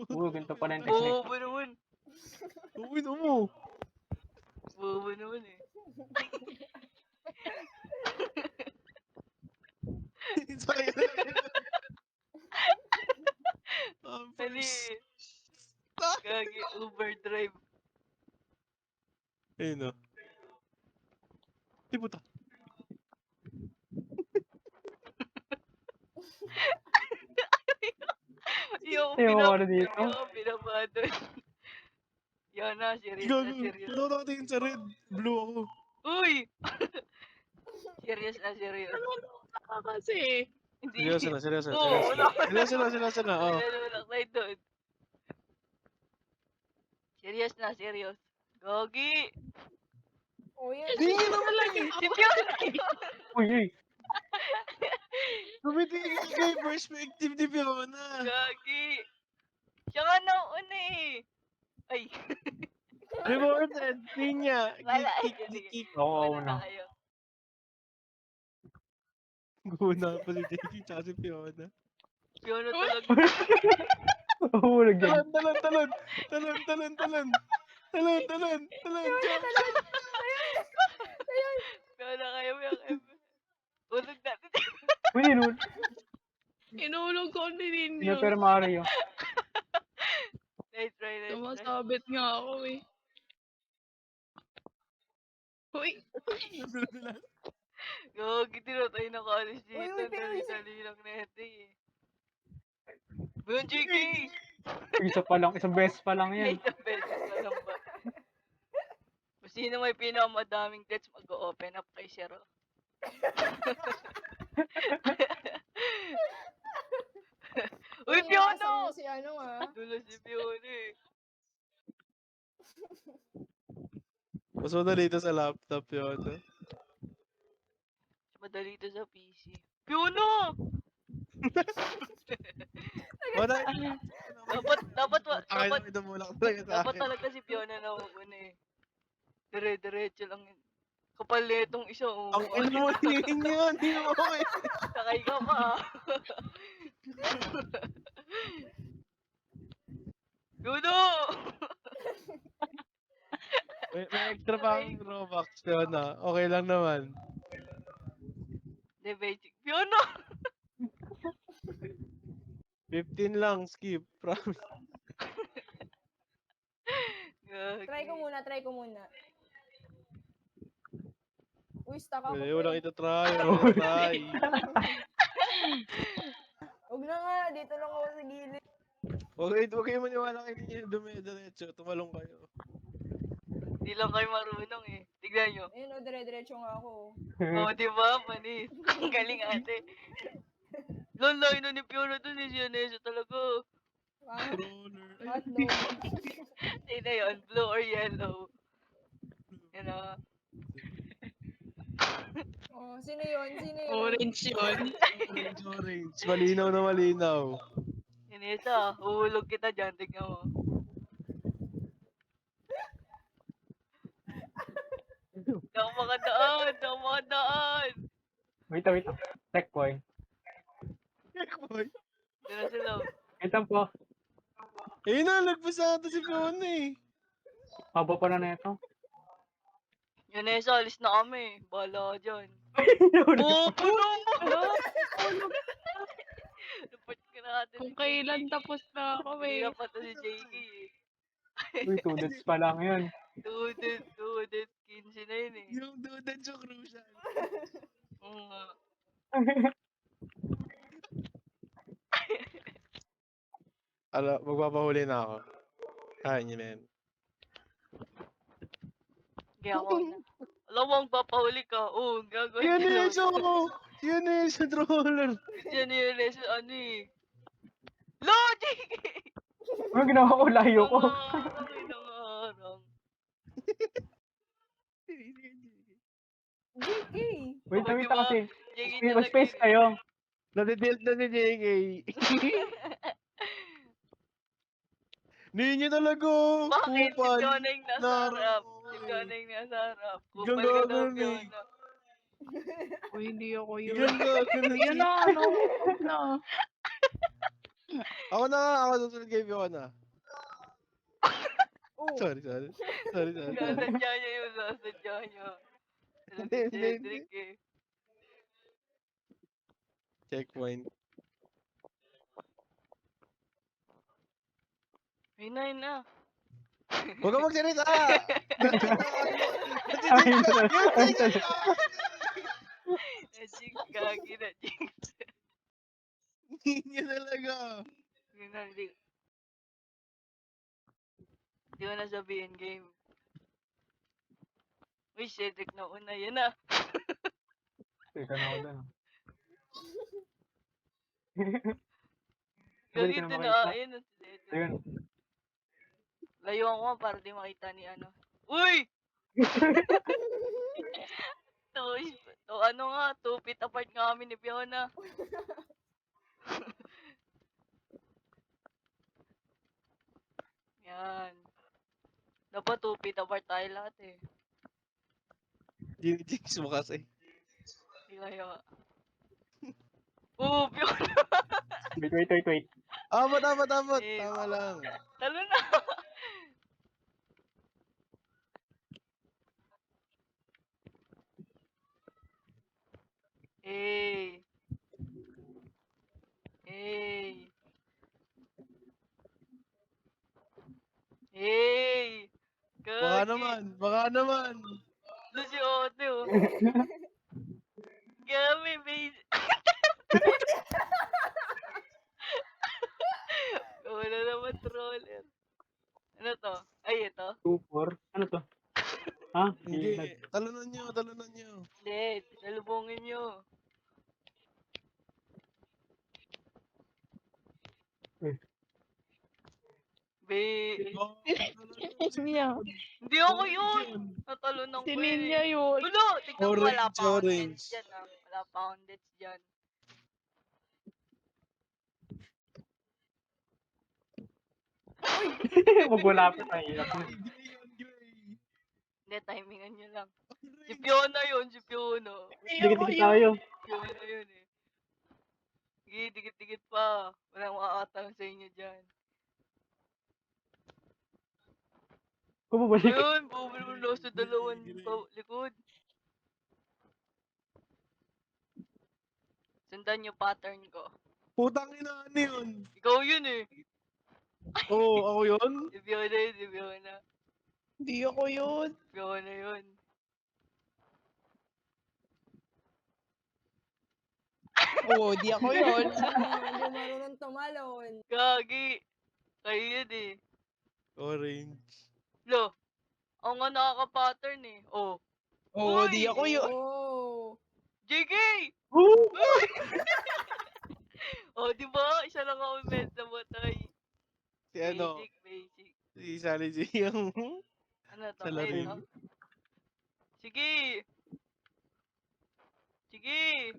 Oo, ganito pala yung technique. Bobo naman. Uy, no mo. Bobo naman eh. Sakay na. Dali. First. Gagi, Uber drive. Ayun o. Di puta. Yung Ayaw ko na dito. Yung pinabado. Yan na, serious na, Gago. serious. Wala nakatingin sa red. Blue ako. Uy! Serious na, serious. Ano kasi? Hindi. Seryoso na, seryoso na. Oo, Seryoso wala na. ka Seryoso na, seryoso na. Oh. Wala ka doon. Serious na, serious. Gogi! Oh, yun. Hindi nga naman lang eh. Si Fiona! Uy, uy. Tumitingin ka kay perspective ni Fiona. Gogi! Siya nga nauna eh. Ay, Rewarded. Ninya. wala. Geek, Sige, geek, geek. Oo, wala na. na kayo. Guna pa si Jackie tsaka si Fiona. Fiona talaga. Oo, lagyan. Talon, talon, talon. Talon, talon, talon. Talon, talon, talon. Jump, jump. Fiona kayo, Fiona. Ulog natin. Uy, yun. Inulog ko din Sino yun. pero Mario? Nice try, nice try. Sumasabit nga ako eh. Uy! Gogi, tinatay na college dito. Uy, uy, pero isa- Dali-dali lang na ito eh. Boom, JK! Isa pa lang, isang beses pa lang yan. Isang beses na lang ba? Kung sino may pinakamadaming deaths, mag-open up kay Shero. Uy, Inaasahan Fiona! mo si ano ah. Dulo si Fiona eh. Mas madali ito sa laptop, Fiona. Madali ito sa PC. Fiona! Wala. Dapat Ito mula ka talaga sa dapat akin. talaga si Fiona na una eh. Dire-diretso lang yun. Kapal na itong isa. Oh. Ang ina mo, hinihin yun. Hindi mo okay. Sakay ka pa. Fiona! May extra pa akong Robux, Fiona. Okay lang naman. The basic. Fiona! 15 lang, skip. Promise. Try ko muna. Uy, stuck ako. Wala, pre. walang ito-try. Walang ito-try. Huwag na nga, dito lang ako sa gilid. Huwag kayo maniwala kayo ninyo. Dumidiretso. Tumalong kayo. Hindi lang kayo marunong eh. Tignan nyo. Ayun o, dire-diretso nga ako. Oh, di ba? Manis. Ang galing ate. Lolo, ino ni Fiona dun eh. Siya Nesa talaga. Ah, Roller. hotdog. Sino yun? Blue or yellow? You know? Oh, sino yun? Orange yun. Orange, orange. Malinaw na malinaw. Inesa, uhulog kita dyan. Tignan mo. Di ako makadaan. Wait, wait. Checkpoint. Checkpoint. Diyan na sila. Wait lang po. Eh, nalagpas ata si Fiona eh. Haba pa na ito. Yun Nesa, alis na kami. Bahala ka dyan. Oo, Puno mo! Report ka natin. Kung kailan tapos na ako Hindi eh. na pa to si JK eh. Uy, 2 deaths pa lang yun. Dudet, 15 na yun eh. Yung dudan so crucial. Oo nga. Magpapahuli na ako. Kaya nyo na yan. Kaya ako na. Alam mo, ang papahuli ka. Oo, ang gagawin Yan ko. eh, so yan eh, sa roller. Yan yun eh, sa ano eh. Logic! Ano ginawa ko? Layo ko. Nangarang. JK. Wait, Oh, wait diba? kasi. JK talaga Mag-space yun. kayo. Nadidilt na ni JK. Ninyo talaga. Bakit? Si Kupal. Fiona yung nasa harap. Naro. Si Fiona yung nasa harap. Ikaw Kupal ka daw, gagawin eh. Fiona. Uy, hindi ako yun. Ikaw gagawin Yun na, ano? Na. Ako na nga. Ako susunod kay Fiona. Oh. Sorry. Sasadya niya yun, sasadya niya. Alam Hindi, si hindi, Cedric eh. Checkpoint. Ayun na, ayun na. Huwag ka magsalita! Na-jinx, gagi na jinx. Ninyo talaga. Yun na, hindi. Hindi ko na sabihin game. Uy, Cedric na una, yun na. Teka na ako doon. Gagi Hindi ko na doon makita. na, ayun na si Cedric. Ayun. Layuan ko nga para di makita ni ano. Uy! To ano nga, 2 feet apart nga kami ni Fiona. Yan. Dapat 2 feet apart tayo lahat eh. Jinx mo kasi. Hindi kaya. Oo, Fiona! Wait. Tama. Eh, Tama lang. Talo na! Hey! Hey! Hey! Baka Gagi! naman. Ito si Ote oh. Gabi, base. Wala naman troller. Ano to? Ay, ito? 2-4. Ano to? Ha? Hindi. Talunan nyo. Hindi, salubungin nyo. Be, Niya. hindi ako yun! Natalunan ko Sinin yun niya eh. yun. Ulo! Tignan mo, wala pa akong Orange. deaths dyan ah. Wala pa akong deaths dyan. Magwala pa tayo. Hindi, timingan nyo lang. Si Fiona yun, si Fiona. Dikit-dikit tayo. Fiona yun eh. Sige, dikit-dikit pa. Walang makakatanong sa inyo dyan. Kumabalik. Ayun, bumulong sa dalawan likod. Sundan yung pattern ko. Putang ina, ano yun? Ikaw yun eh. Oo, ako yun? Si Fiona yun, si Fiona. Hindi ako yun. Fiona yun. Oo, di ako yun. Hindi marunong tumalon. Gagi. Kayo yun eh. Orange. Lo, ako nga nakaka-pattern eh. Oh. Oo, Uy! di ako yun. Oh. JK! Woo! Oh, di ba? Isa lang ako med na matay. Si ano? Basic. Si Sally G yung Ano to? salarin. Ayun, no? Sige! Sige!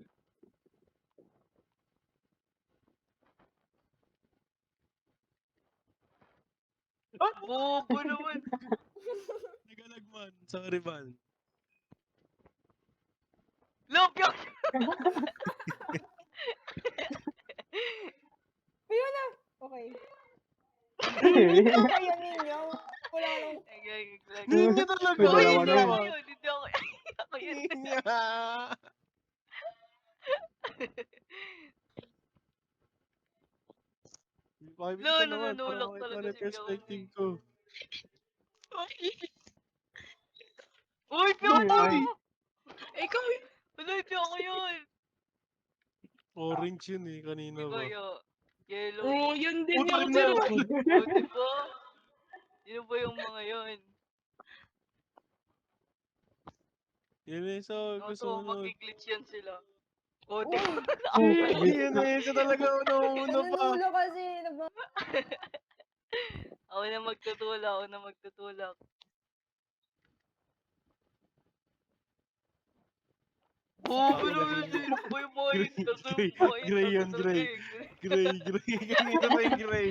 Bobo naman. Nagalagman. Sorry, man. Lop yung... Fiona! Okay. Really? Kaya ninyo. Wala nang... Ninyo talaga. Uy, Uy, dalawa hindi na ako yun. yun. Hindi ako. Ako yun. Ninya. No, nanunulak talaga si perspective Fiona. ko. Uy, Fiona! Ay. Ikaw yun. Wala, hindi ako yun. Orange yun eh, kanina Hindi ba? kaya. Yellow. Oo, yun din Puta yung na! Oh, diba? Sino ba yung mga yun? Yun eh, so Ano gusto to, mo nun. mag-glitch yan sila. Oh, Uy! diba? Yun eh, siya talaga una pa. Nanunulo kasi. Ako na magtutulak. Oo, sino pa yung mga yun? Gray yun, gray. Gray. Ganito na yung gray.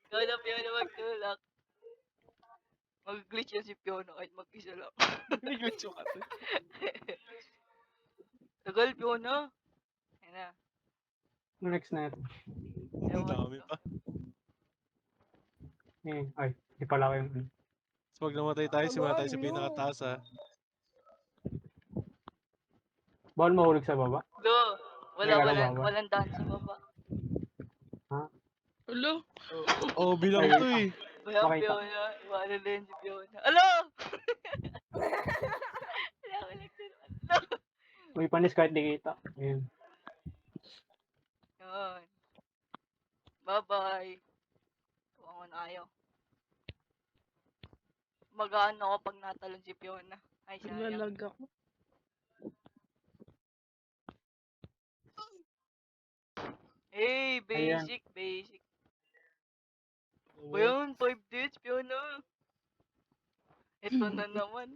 Kala Fiona magtulak. Mag-glitch yan si Fiona kahit mag-isa lang. Nag-glitch yung kasi. Tagal, Fiona. Yan na. Next na ito. Ang dami pa. Ay, di pala kayo. So, pag namatay tayo, simula tayo sa Tagal, pinakataas, ha? Bawal mahulog sa baba. Do. Wala, Teka lang, wala. baba. Walang daan sa baba. Ulo. Oo, bilang Ay, to eh. Wala, Makita. Fiona. Iwanan na yun si Fiona. Alo! Wala, Alo! May panis kahit di kita. Ayun. Yan. Bye-bye. Tuwangan na kayo. Magaan ako pag natalon si Fiona. Ay, sayang. Naglalag ako. Hey, Ayan. basic. Ba yun? 5 days, Fiona. Ito na naman.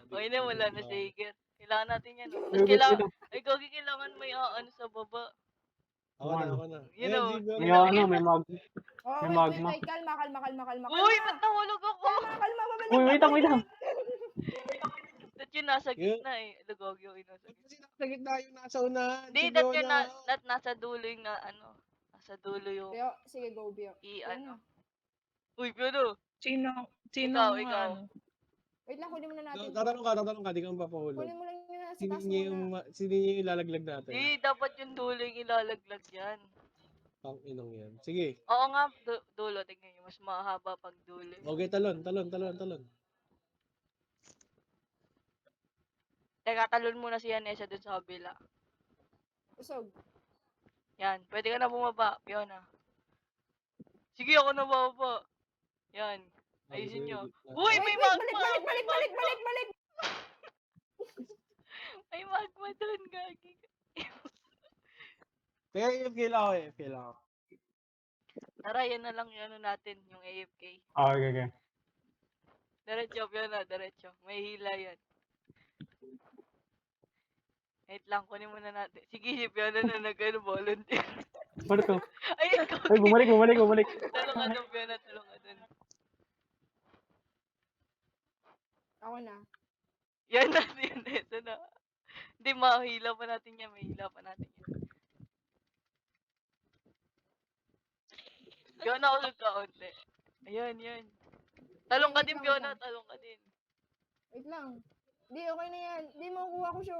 Okay na, wala na shaker. Kailangan natin yan. Oh. Tapos kailangan, ay Gogi, kailangan may ano sa baba. Ako na. You know, May ano, may mag... Oh, May wait, magma. kalma. Uy, ba't nahulog ako? Kalma, babalik. Uy, wait lang. That yun nasa Yeah. gitna eh. Ito, Gogi, yung nasa gitna. Kasi nasa gitna yung nasa unahan. Hindi, si that yun Fiona. that nasa dulo yung ano. Nasa dulo yung Bio, sige, go, Bio. ano. Uy, Fiona. Sino Ikaw, nga ikaw. ano? Wait lang, kunin muna natin. Tatanong ka, di ka mapapahulog. Kunin mo lang yun sa Sino taas niya muna. yung ilalaglag natin? Hindi, dapat yung dulo yung ilalaglag yan. Pang inong yan. Sige. Oo nga, dulo. Tingnan nyo, mas mahaba pag dulo. Okay, talon. Teka, talon muna si Yanesa dun sa kabila. Usog. Yan, pwede ka na bumaba, Fiona. Sige, ako na bababa. Yan, ayusin nyo. Uy, may magma! Balik. May magma dun, gagi. Kaya AFK lang ako. Tara, yan na lang yung ano natin, yung AFK. Okay. Diretso, Fiona, diretso. May hila yan. Wait lang, kunin muna natin. Sige, si Fiona na volunteer. Ano to? Ay, Ay, bumalik. Tulong ka dun, Fiona, tulong ka dun. Ako na. Yan na, ito na. Hindi, mahila pa natin yan, Fiona, ulit ka onte. Ayan. Talong ka Wait din, lang, Fiona, wait lang. talong ka din. Wait lang. Hindi, okay na yan. Hindi, makukuha ko siya.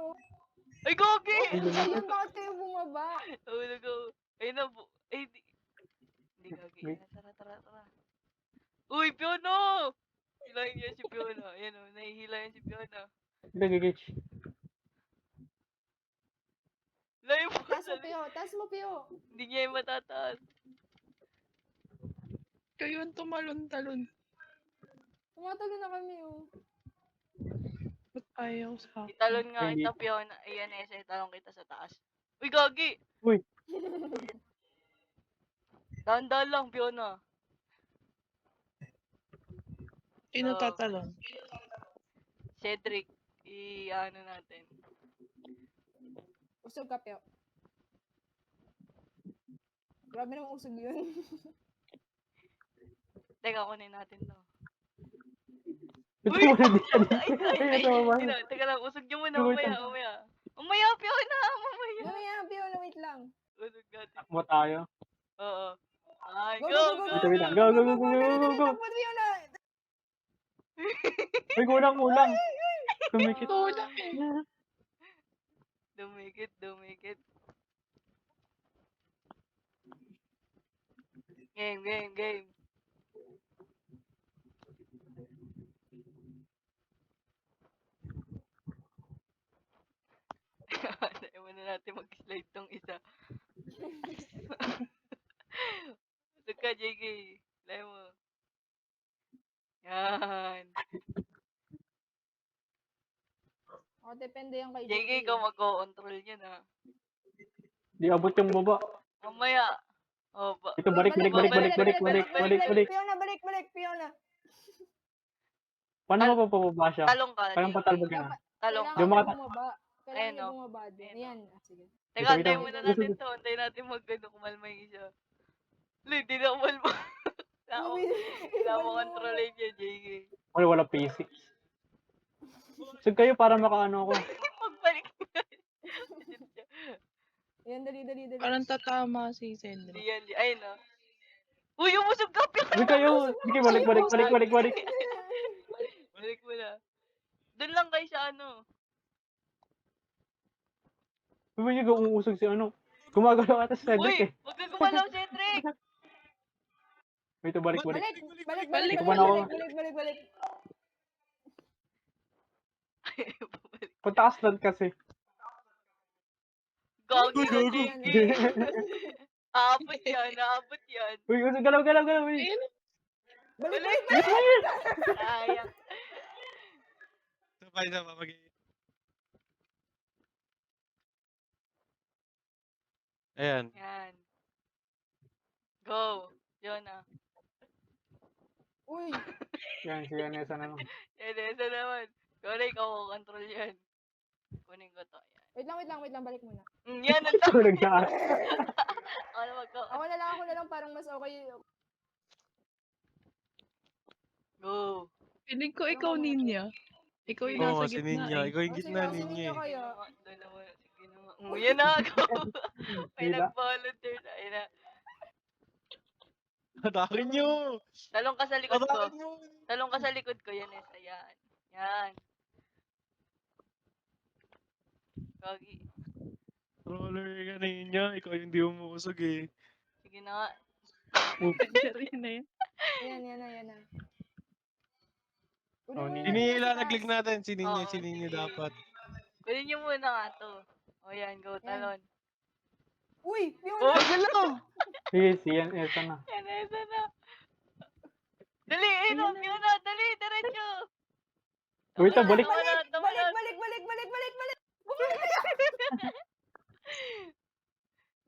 Ay, gogi! Ayun, bakit kayo bumaba? Tulog ako. Ayun na, ay, hindi gogi. Wait. Tara. Uy, Fiona! Hilahin niya si Fiona. Ayan o, nahihila yan si Fiona. Nagigitch. Hilahin mo, Taas mo, Pio. Hindi niya yung matataas. Kayo ang tumalon-talon. Tumatalo na kami, oh. Ba't ayaw sa akin? Italon nga Hindi. kita, Fiona. Ayan, italon kita sa taas. Uy, gogi! Uy. Dahan-dahan lang, Fiona. Sino Oh. tatalon? Cedric, ano natin. Usog ka, Pio. Grabe naman usog yun. Teka, kunin natin to. Ito Uy! mo din. Ay, Ito mo. teka lang, usog nyo muna, Wait umaya. Umaya, Fiona, umaya. Mamaya, Pio, na wait lang. Usog natin. Takbo tayo. Oo. Ay, Go, go! Wait lang. Go. Takbo, Pio na. Ay, kulang. Kumikit. Kulang eh. Dumikit. Game. Ayaw na natin mag-slide tong isa. Usog ka, JK. Lay mo. Yan. Ako, depende yan kay JK, ikaw mag-control niyan, ha. Di abot yung baba. Mamaya. Oh, Ito, balik. Pio na. Paano mo papababa siya? Talong ka. Parang patalbog ka na. Talong Kailangan ka. Yung mga bumaba. Kailangan Ayun, niya oh. bumaba din. Ayun, Ayan. Sige. Teka, Wait antayin lang. muna natin to. Antayin natin kumalma yung isa. Hindi na kumalma. Wala mo kontrolin niya, JK. Wala PC. So kayo para makaano ako. Pagbalik niya. Ayan, dali. Parang tatama si Sandra. Hindi yan. Ayun, oh. Uy, umusog ka, Pion! Sige kayo. Sige, balik. Balik mo na. Doon lang kayo sa ano. Sabi niyo umuusog si ano. Gumagalaw ata sa Cedric Uy, eh. huwag ka gumalaw, Cedric! Wait, balik. Balik. Ito ba na ako? Balik. Pataas lang kasi. Gagi na, Gago. JK. Aabot yan. Uy, galaw. Uy. Ayun. Balik! Sayang. Isa pa, Ayan. Yan. Go. Yun ah. Uy, Yan, si Yanesa na lang. Isa naman. Sorry, ikaw ko control yan. Kunin ko to. Yan. wait lang, balik muna. Yan, ang Ito nagdaan. Ako na Ako na lang, parang mas okay. Go. Feeling ko ikaw, Ninya. Ikaw yung Oo, nasa si gitna Ninya. eh. Ikaw yung gitna, Sige, Ninya eh. kaya. Doon naman. Sige naman. Yan na. Go. May Hila. nag-volunteer na. Ayun na. Atakin nyo! Talong ka sa likod ko. Atakin nyo! Talong ka sa likod ko. Yan, Nessa. Yan. Yan. Gagi. Roller ka, Ninya. Ikaw yung di umuusog eh. Sige na nga. Yun na yun. Yan na. Oh, Sini ilalaglig natin. Si Ninya, Oo, si Ninya sige. dapat. Kunin niyo muna nga to. O yan, go. Talon. Uy, yun. Oh, Sige, si Yanesa na. yan, Nessa na. Dali, ayun na. Yun na. Dali, diretso. Wait, balik. Balik.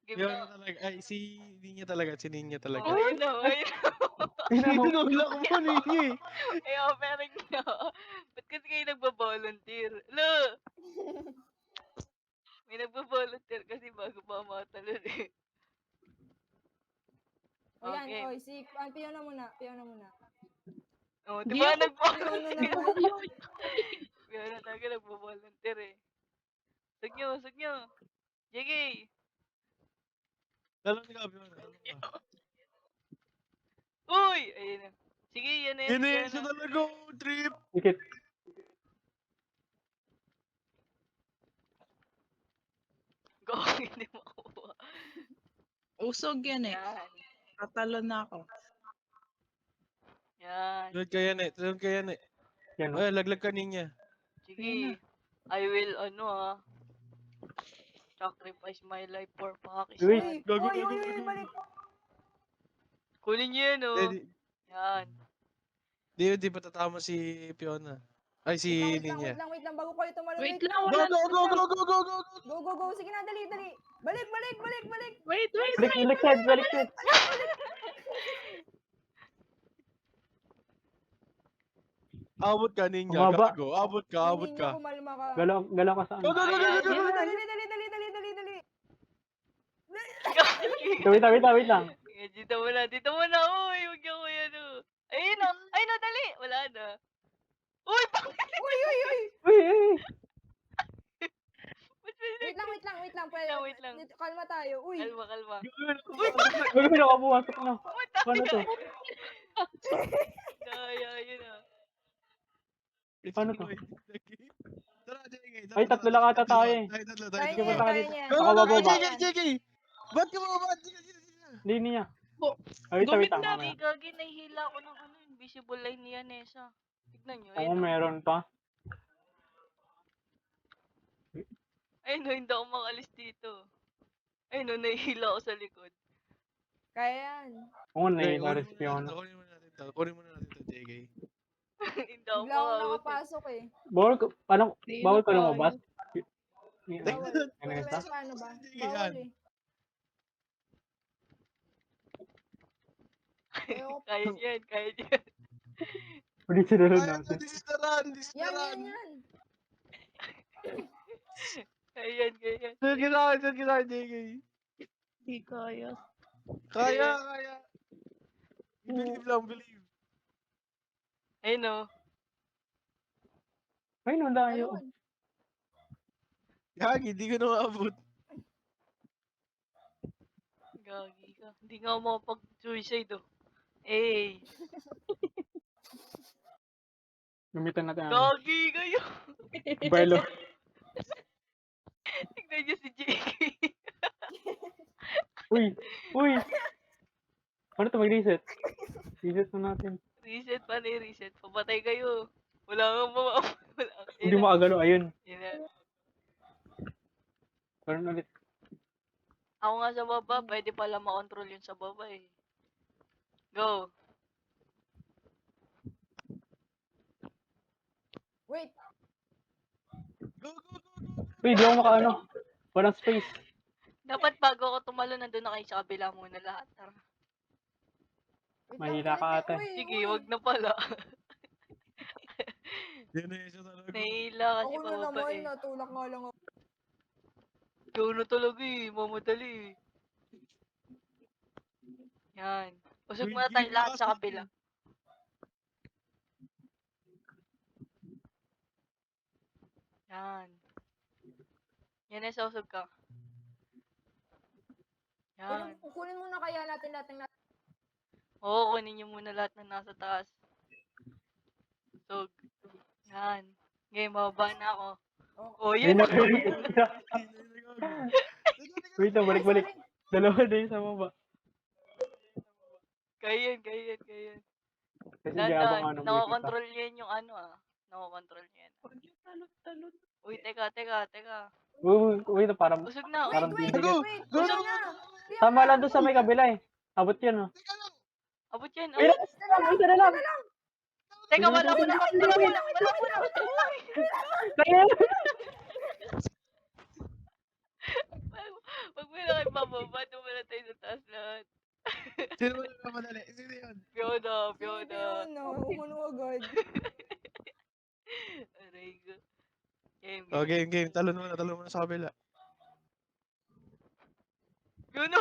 Give Yun na. talaga. Ay, si Ninya talaga. Si Ninya talaga. Ayun na, ayun na. Tinulak mo pa, Ninya eh. Ay, offering na. Ba't kasi kayo nagbabolunteer? Lo! May nagbabolunteer kasi bago pa matalon eh. Ayan, Okay. oy, si Piona muna. Oh, Di di ba ako- nagbabolunteer? Piona naman. Kaya talaga nagbabolunteer eh. Sag nyo. JK! Talon ka, Pion. Talon ka. Uy! Ayun na. Sige, yan na Yan yan. eh, yan siya na. talaga. Trip. Dikit. Go, hindi makuha. Usog yan eh. Yan. Tatalon na ako. Yan. Talon ka yan eh. Yan. Ay, laglag ka, Ninya. Sige. I will, sacrifice my life for Pakistan. Wait. Gago. Balik. Kunin niyo yan, oh. Yan. Di pa tatama si Fiona. Ay, si Ninya. Wait lang, bago kayo tumalon. Wait Go, lang, wala na. Go. Sige na, dali. Balik. Wait. Balik, Sed. Abot ka, Ninya. Bumaba. Gago. Abot ka. Hindi niyo kumalma ka. Galaw ka saan? Go. Dali. Wait lang. Sige, dito muna. Uy, huwag niyo ko yan, oh. Ayun, oh. Dali. Wala na. Uy, bakit? Uy. Wait lang. Wait lang. Kalma tayo. Uy. Kalma. Gago, pinakabuwasok na. Paano to? Yun na. Paano to? Tara, JK. Ay, tatlo lang ata tayo eh. Ay, tatlo. Kaya Sige, punta ka dito. niya. Ako bababa. JK. Ba't ka bababa? Hindi niya. Bo- Ay, wait lang. Gumit na. Hindi, Gagi, nahihila ako ng invisible line ni Yanesa. Tignan nyo. Ako meron pa. Ayun, hindi ako makalis dito. Ayun, nahihila ako sa likod. Kaya yan. Oo, na-resp yun. Kunin mo na natin to, JK. Hindi ako Bigla ako makausin. nakapasok eh. Bawal ka lumabas? Bawal. Yanesa? Paano ba? Sige, Bawal yan. eh. Ayoko. Kaya yan. Hindi sinunod Ay, natin. this is the run. Yan. Ganyan, ganyan. Sunod ka sa akin, JK. Di kaya. Kaya, kaya. Believe lang, believe. Ayun o. Ay, no, layo. Talon. Gagi, di ko na maabot. Gagi ka. Hindi nga ako makapag-suicide oh. Eh. Gamitan natin ano. Gagi kayo. Barlo. Tignan niyo si JK. Uy! Uy! Paano to mag-reset? Reset na natin. Reset pa na reset. Pabatay kayo. Wala kang mama. Wala. Hindi mo agalo, ayun. Yun na. Paano ulit? Ako nga sa baba, pwede pala makontrol yun sa baba eh. Go. Wait. Go, go, go, go. Uy, di ako makaano. Walang space. Dapat bago ako tumalo, nandun na kayo sa kabila muna lahat. Tara. Wait Mahina lang, ka ulit. ate. Uy, Sige, uy. wag na pala. Yan na siya talaga. Nahihila kasi Ako na pababa naman, eh. natulak nga lang ako. Ikaw na talaga eh, mamadali eh. Yan. Usog Uy, muna tayo game lahat lakas, sa game. kabila. Yan. Yan eh, sa usog ka. Yan. Kunin muna kaya natin lahat ng Oo, kunin niyo muna lahat na nasa taas. Usog. Yan. Game, bababa na ako. Oh, Ayun yun. na. Wait lang, balik-balik. Sorry. Dalawa na yung sa baba. Kaya yan. Kasi di abang Dandan, ano, makikita. nakokontrol yan yung ano ah. Nakokontrol yan. Talon. Uy, teka. Uy, ito parang... Usog na. Wait, Parang wait, bibigat. wait. Go, Wala go, na. Tama lang doon sa may kabila eh. Abot yun oh. Abot yan. Uy, isa na lang! Teka, wala. Wait lang. Wag mo na kayo bababa. Doon muna tayo sa taas lahat. Sino mo na madali? Sino yun? Fiona. No, umuno agad. Aray ko. Game. Oh, game. Talon mo na sa kabila. Fiona!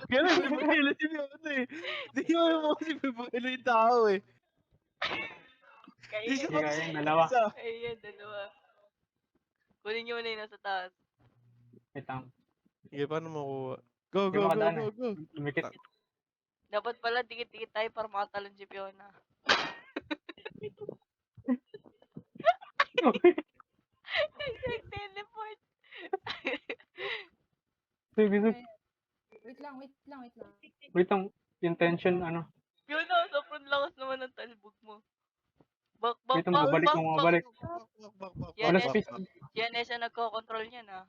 Ganun, pipahilo si Fiona eh. Di mo kasi pipahilo yung tao eh. Isa Kaya. pa Kaya, dalawa. isa. Ayan, dalawa. Kunin nyo muna yung nasa taas. Wait lang. Sige, paano makuha? Go, Hindi go, go, makadaan go, eh. go. Lumikit. Dapat pala dikit-dikit tayo para makatalon si Fiona. Nag-teleport. Bisig. Wait lang. Wait lang. Intention, ano. Fiona, sobrang lakas naman ng talbog mo. Bak. Wait lang, babalik mo, babalik. Yan Wala eh. space. Yan eh siya nagko-control niyan ah.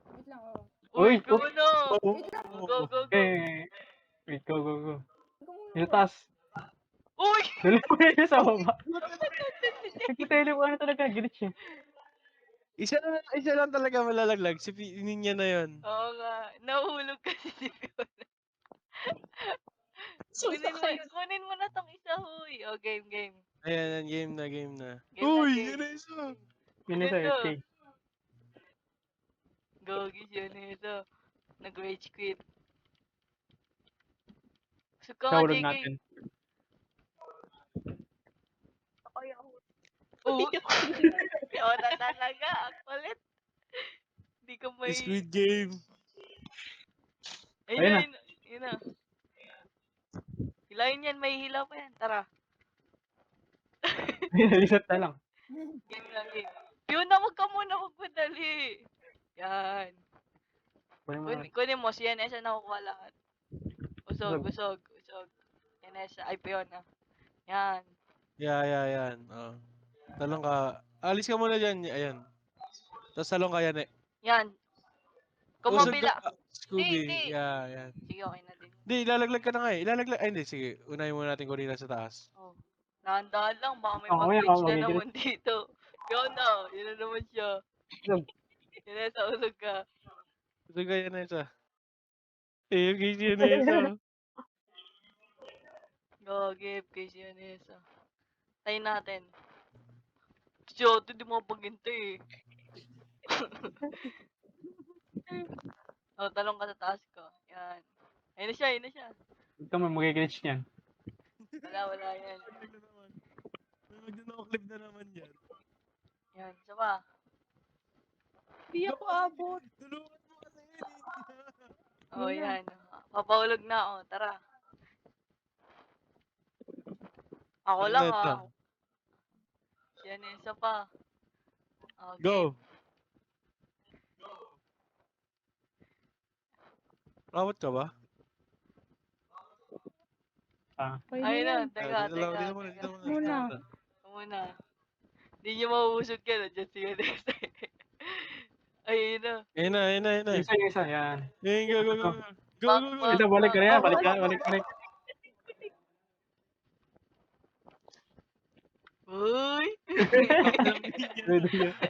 Wait lang, oh. Uy, Fiona! Wait lang. Go. Eh, wait, go. Ikaw muna. Yung taas. Uy! Dali mo yun sa baba. Nagpatele mo, ano talaga, glitch eh. Isa lang talaga malalaglag. Si Ninya na yun. Oo nga. Nahulog kasi si Fiona. Kunin mo na tong isa, huy. O, game. Ayan, game na. Game na, Uy, game. yun na isa. Yun isa, Ganda. okay. Gagi siya nito. Nag-rage quit. Suka nga, Nahulog JK. natin. Oo. Fiona talaga. Ang kulit. Hindi ka may... Squid Game. Ayun na. Ayun na. Hilahin yan. May hila pa yan. Tara. Reset na lang. Game. Fiona, wag ka muna magpadali. Yan. Kunin mo na. Kunin mo. Si Yanesa nakukuha lahat. Usog. Yanesa. Ay, Fiona. Yan. Yan. Oh. Talong ka. Alis ka muna dyan. Ayan. Tapos talong ka yan eh. Yan. Usog Kumabila. ka. Scooby. Hindi. Yan. Sige, okay na din. Hindi, ilalaglag ka na nga eh. Ay, hindi. Sige, unahin muna natin kanina sa taas. Oh. Dahan-dahan lang. Baka may Oo, mag-glitch ako na magigil. naman dito. Fiona, yun na naman siya. Usog. Yanesa, usog ka. Usog ka yan na isa. Eh, yung case yun na isa. Go, give kay si Yanesa. Tayo natin. Si ate, di makapaghintay eh. Oh, talong ka sa taas ko. Yan. Ayun na siya, ayun na siya. Ito mo, mag-glitch niyan. Wala yan. Clip na naman. May magna-clip na naman yan. Yan, isa pa. Hindi ako abot. Tulungan mo kasi yun eh. Oh, yan. Papahulog na ako. Tara. Ako Ano lang ito? ah. Yan, isa pa. Okay. Go! Rawat ka ba? Ayun na, teka, Dito lang, teka. dito muna, teka. dito muna. Muna. Ito muna. Hindi niyo mauusog ka na, dyan si Vanessa. Ayun na. Ayun na, ayun na, ayun na. Yung isa, yan. Ayun, go, go, go. Go, go, go. Ito, balik ka na yan, balik ka, balik ka. Uy!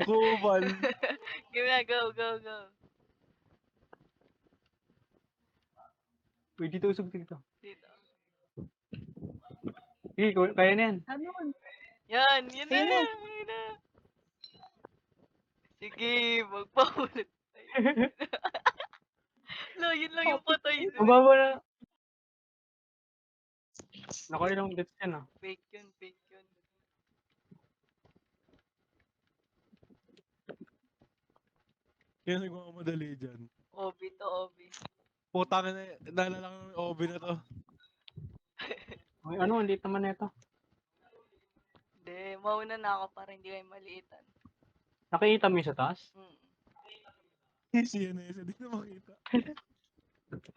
Kubal. Give na, go, go, go. Uy, dito usog dito. Dito. Sige, kaya na yan. Ano? Yan, yun na, yun na. Sige, magpahulog tayo. Lo, yun lang yung patay. Mababa na. Nakailang deaths yan ah. Fake yun, fake yun. Kaya nagmamadali dyan. Obi to, Obi. Putang na, naalala ko ng OB na to. Ay, ano, ang liit naman na ito. Hindi, mauna na ako para hindi kayo maliitan. Nakikita mo yung sa taas? Siya na isa, di na makita.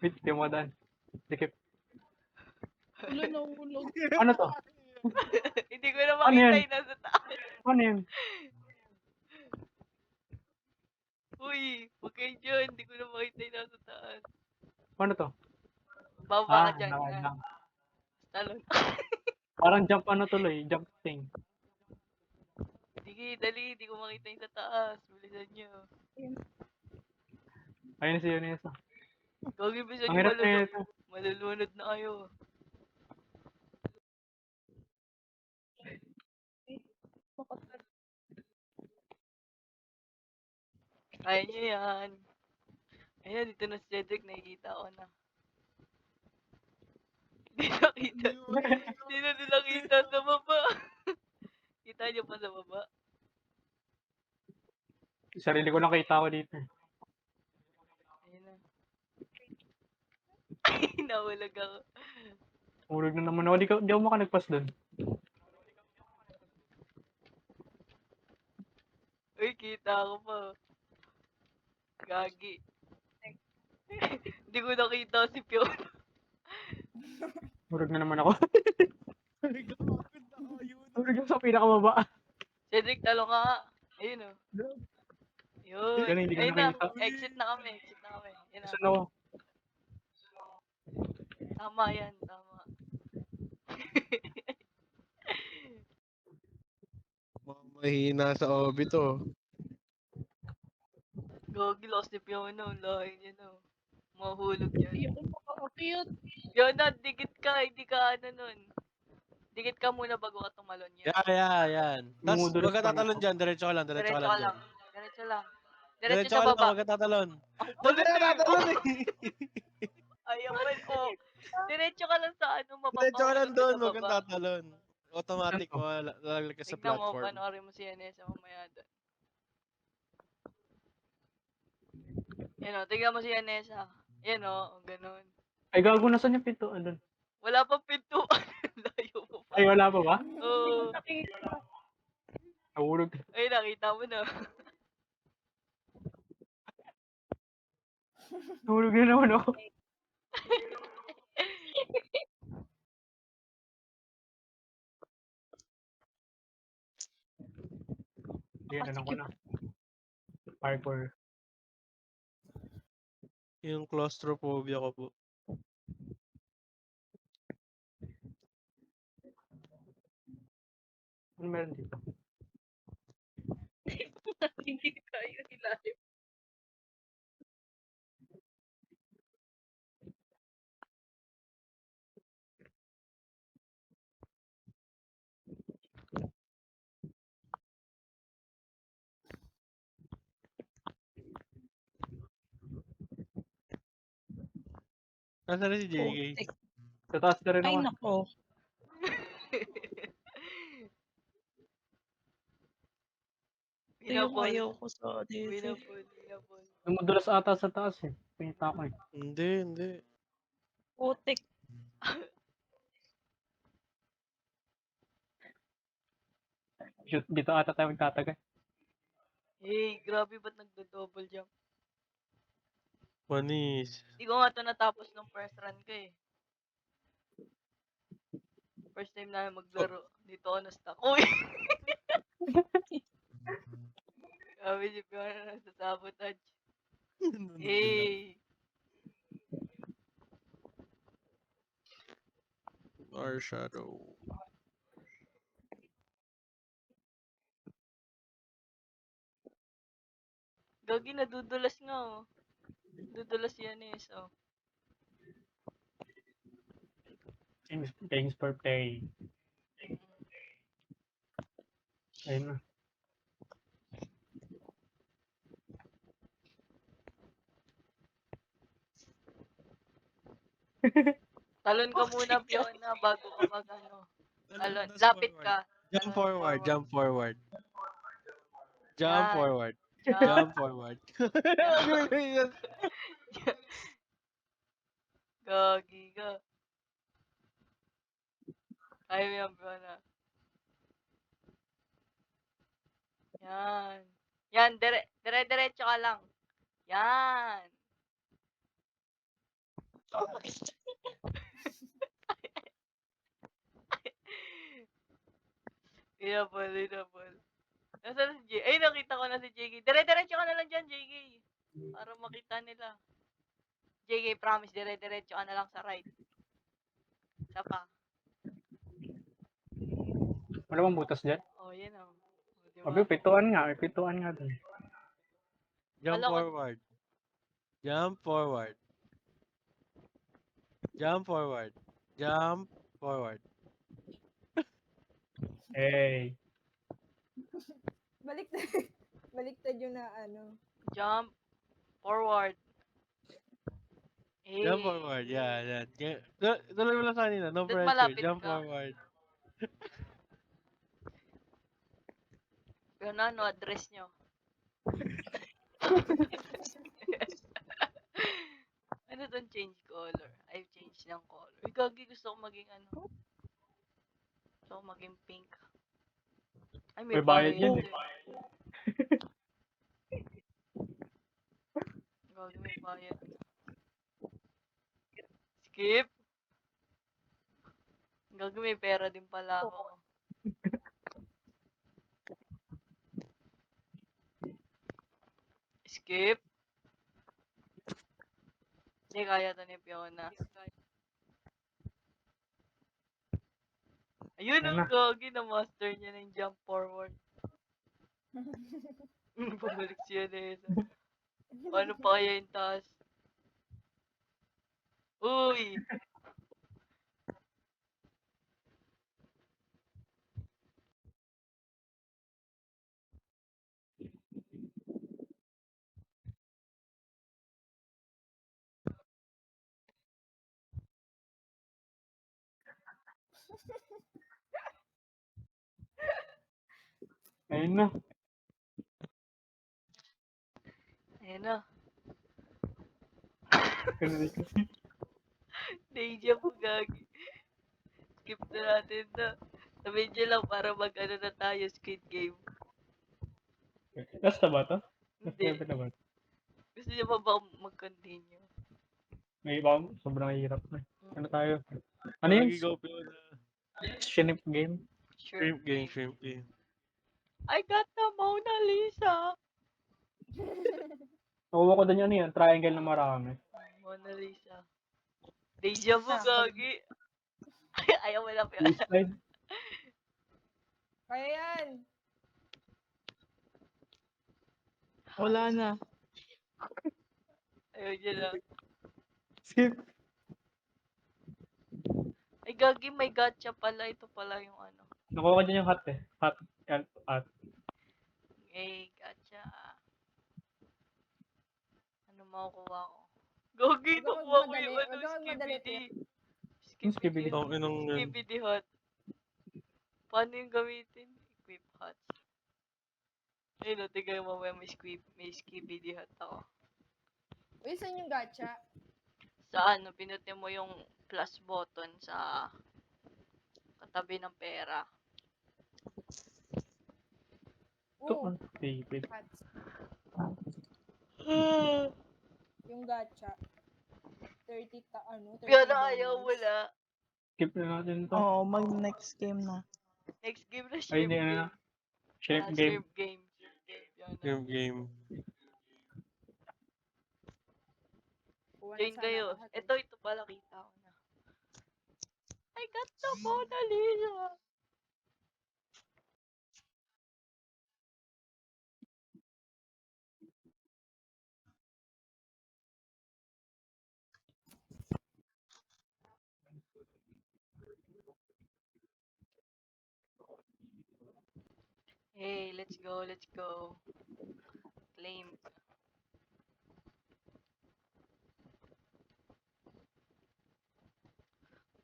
Wait, di mo daan. Dikip. Ulo na ulog. Ano to? Hindi ko na Ano makita yan? yung nasa taas. Ano yan? Uy, huwag kayo dyan. Hindi ko na makita yung nasa taas. Ano to? Baba ka dyan. naka- Yan. naka- Talon. Parang jump ano tuloy, jump thing. Sige, dali. Hindi ko makita yung sa taas. Bilisan nyo. Ayun si Yunesa. Gawin bisa Ang nyo hirap na ito. malulunod na kayo. Kaya nyo yan. Ayan, dito na si Cedric. Nakikita ko na. Di nakita. Di na nila kita sa baba. Kita nyo pa sa baba. Sarili ko lang kita ko dito. Ayun na. Ay, nawalag ako. Ulog na naman ako. Di ako makanagpas doon. Uy, kita ko pa. Gagi. Hindi ko nakita si Fiona. Ulog na naman ako. Nagkakapit na ako yun. Ulog yung sa pinakamaba. Cedric, talo ka nga. Ayun o. Yun. Yan, hindi ko Ayun na. nakita. Exit na kami. Exit na kami. Yun na. Saan ako? Tama yan. Tama. Mahina sa OB to. Gogi, lost ni Fiona. Ang lahi niya no. Mahulog Hindi yan. ako makakakit. Fiona, dikit ka. Hindi ka ano nun. Dikit ka muna bago ka tumalon yan. Yan. Tapos, Dumudulas huwag ka pa tatalon ako. dyan. Diretso ka lang, Diretso ka lang. Diretso lang. Diretso Diretso sa ka lang, baba. huwag ka tatalon. Ang Huwag ka kulit eh. tatalon eh. Ayaw mo. Oh. Diretso ka lang sa ano. Diretso ka lang doon, sa huwag kang baba. tatalon. Automatic Saan to? mo, lalaglag ka sa Tignan mo, platform. panoorin mo si Yanesa mamaya doon. Yan o, tignan mo si Yanesa. Yan o, ganun. Ay, gago na saan yung pinto? Andun. Wala pang pintuan. Layo mo pa. Ay, wala pa ba? Oo. Nahulog. Ay, nakita mo na. Nahulog na naman ako. Yan, alam ko na. Parkour. Yung claustrophobia ko po. Ano meron dito? Hindi tayo ilalim. Nasaan na si JK? Putik. Sa taas ka rin Ay, ako. nako. Ito yung Binabol. ayaw ko sa dito. Binabol. Dumudulas ata sa taas eh. Pinita ko eh. Hindi. Putik. Shoot, dito ata tayo magtatagay. Hey, grabe ba't nagdo-double jump? Manis. Hindi ko nga ito natapos nung first run ko eh. First time na maglaro. Dito ako na-stuck. Uy! Grabe si Fiona na sa sabotage. Hey! Our shadow. Gagi, nadudulas nga oh. Dudulas yan eh, so. Thanks for playing. Ayun na. Talon ka muna, Fiona, bago ka mag-ano. Talon, lapit ka. Jump Talon forward, jump forward. Jump Yan. forward. Jump. Jump forward. Gagi ka. Kaya mo yan, Fiona. Yan. Yan, dire-diretso ka lang. Yan. Inapol. Nasaan si JK? Ay, nakita ko na si JK. Dire-diretso ka na lang dyan, JK. Para makita nila. JK, promise, dire-diretso ka na lang sa right. Isa pa. Wala bang butas dyan? Oh, yan oh. Oh, diba? Sabi, pituan nga. May pituan nga dun. Jump Wala ko- forward. Jump forward. Jump forward. Jump forward. Hey. Baliktad. Baliktad yung na ano. Jump forward. Hey. Jump forward. Yan. Tuloy mo lang kanina. No Doon pressure. malapit Jump ka. forward. Pero na, ano address nyo? Ano doon change color? I've changed ng color. Uy, gagi, gusto ko maging ano. Gusto ko maging pink. Ay, may May bayad yan eh. Gagi, may bayad. Skip. Gagi, may pera din pala ako. Skip. Hindi kaya to ni Fiona. Ayun Ayun ang na. gagi na master niya ng jump forward. Bumalik siya na yun. Paano pa kaya yung taas? Uy! Ayun na. Ayan na. Ganun ito. Deja po gagi. Skip na natin na. Sabihin niyo lang para mag-ano na tayo, Squid Game. Last na ba to? Last Hindi. level na ba? Gusto niyo pa ba mag-continue? May iba, sobrang hirap na. Ano tayo? Ano yun? Gagi, go Fiona. Shinip game? Shrimp game. I got the Mona Lisa! Nakuha ko din yun yun. Triangle na marami. Mona Lisa. Deja vu, gagi. Ayaw mo lang yun. East side. Kaya yan. Wala na. Ayaw niya lang. Skip. Ay, gagi, may gacha pala. Ito pala yung ano. Nakuha ko din yung hat eh. Hat. Hat. Eh, gacha. Ano makukuha ko? Gogi, Wag ka nakuha ko magmadali, yung wag ka magmadali, Yung skibidi. Ang inang yun. Skibidi hot. Paano yung gamitin? Equip hot. Ayun, o, tigay mo may skibidi hot ako. Uy, saan yung gacha? Sa ano, pinutin mo yung plus button sa katabi ng pera. Ito, Oo, David. hats. Yung gacha. 30 Kaya na $30. ayaw wala. Skip na natin to. Oo, mag-next game na. Next game na Ay, shrimp hindi, ano game. na. Shape Ah, game. shrimp game. Shrimp game. Yan na. Game. Kuha na Join sana kayo. ako, hati. Ito pala kita ko na. I got the Mona Lisa. Hey, let's go. Claim.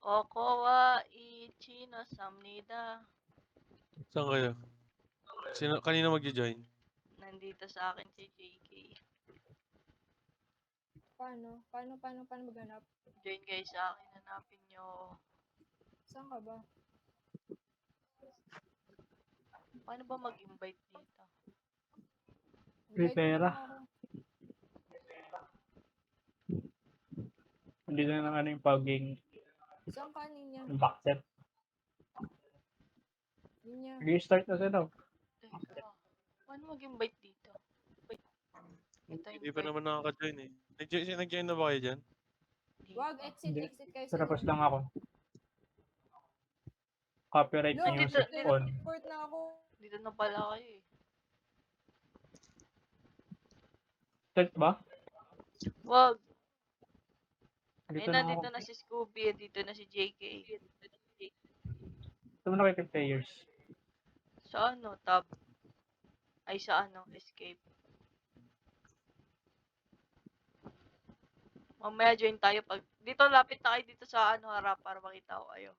Okowa ichi no samnida. Saan kayo? Kanina mag-join? Nandito sa akin si JK. Paano maghanap? Join kayo sa akin. Hanapin nyo. Saan ka ba? Paano ba mag-invite dito? Free Invite mo pera. na ako. Hindi na lang ano yung paging Saan ka, Ninya? backset. Ninya. Restart na sila. Teka. Paano mag-invite dito? Wait. Ito Hindi pa invite. naman nakaka-join eh. Nag-join na ba kayo dyan? Dito. Wag, exit Hindi. kayo Sa tapos room. lang ako. Copyright Look, music dito. on. report na ako. Dito na pala kayo eh. Start ba? Wag. Dito Ayun na na, ako. dito na si Scooby. Dito na si JK. Ito mo na kay players. Sa ano? Tab. Ay, sa ano? Escape. Mamaya join tayo pag... Dito, lapit na kayo dito sa ano harap para makita ko kayo.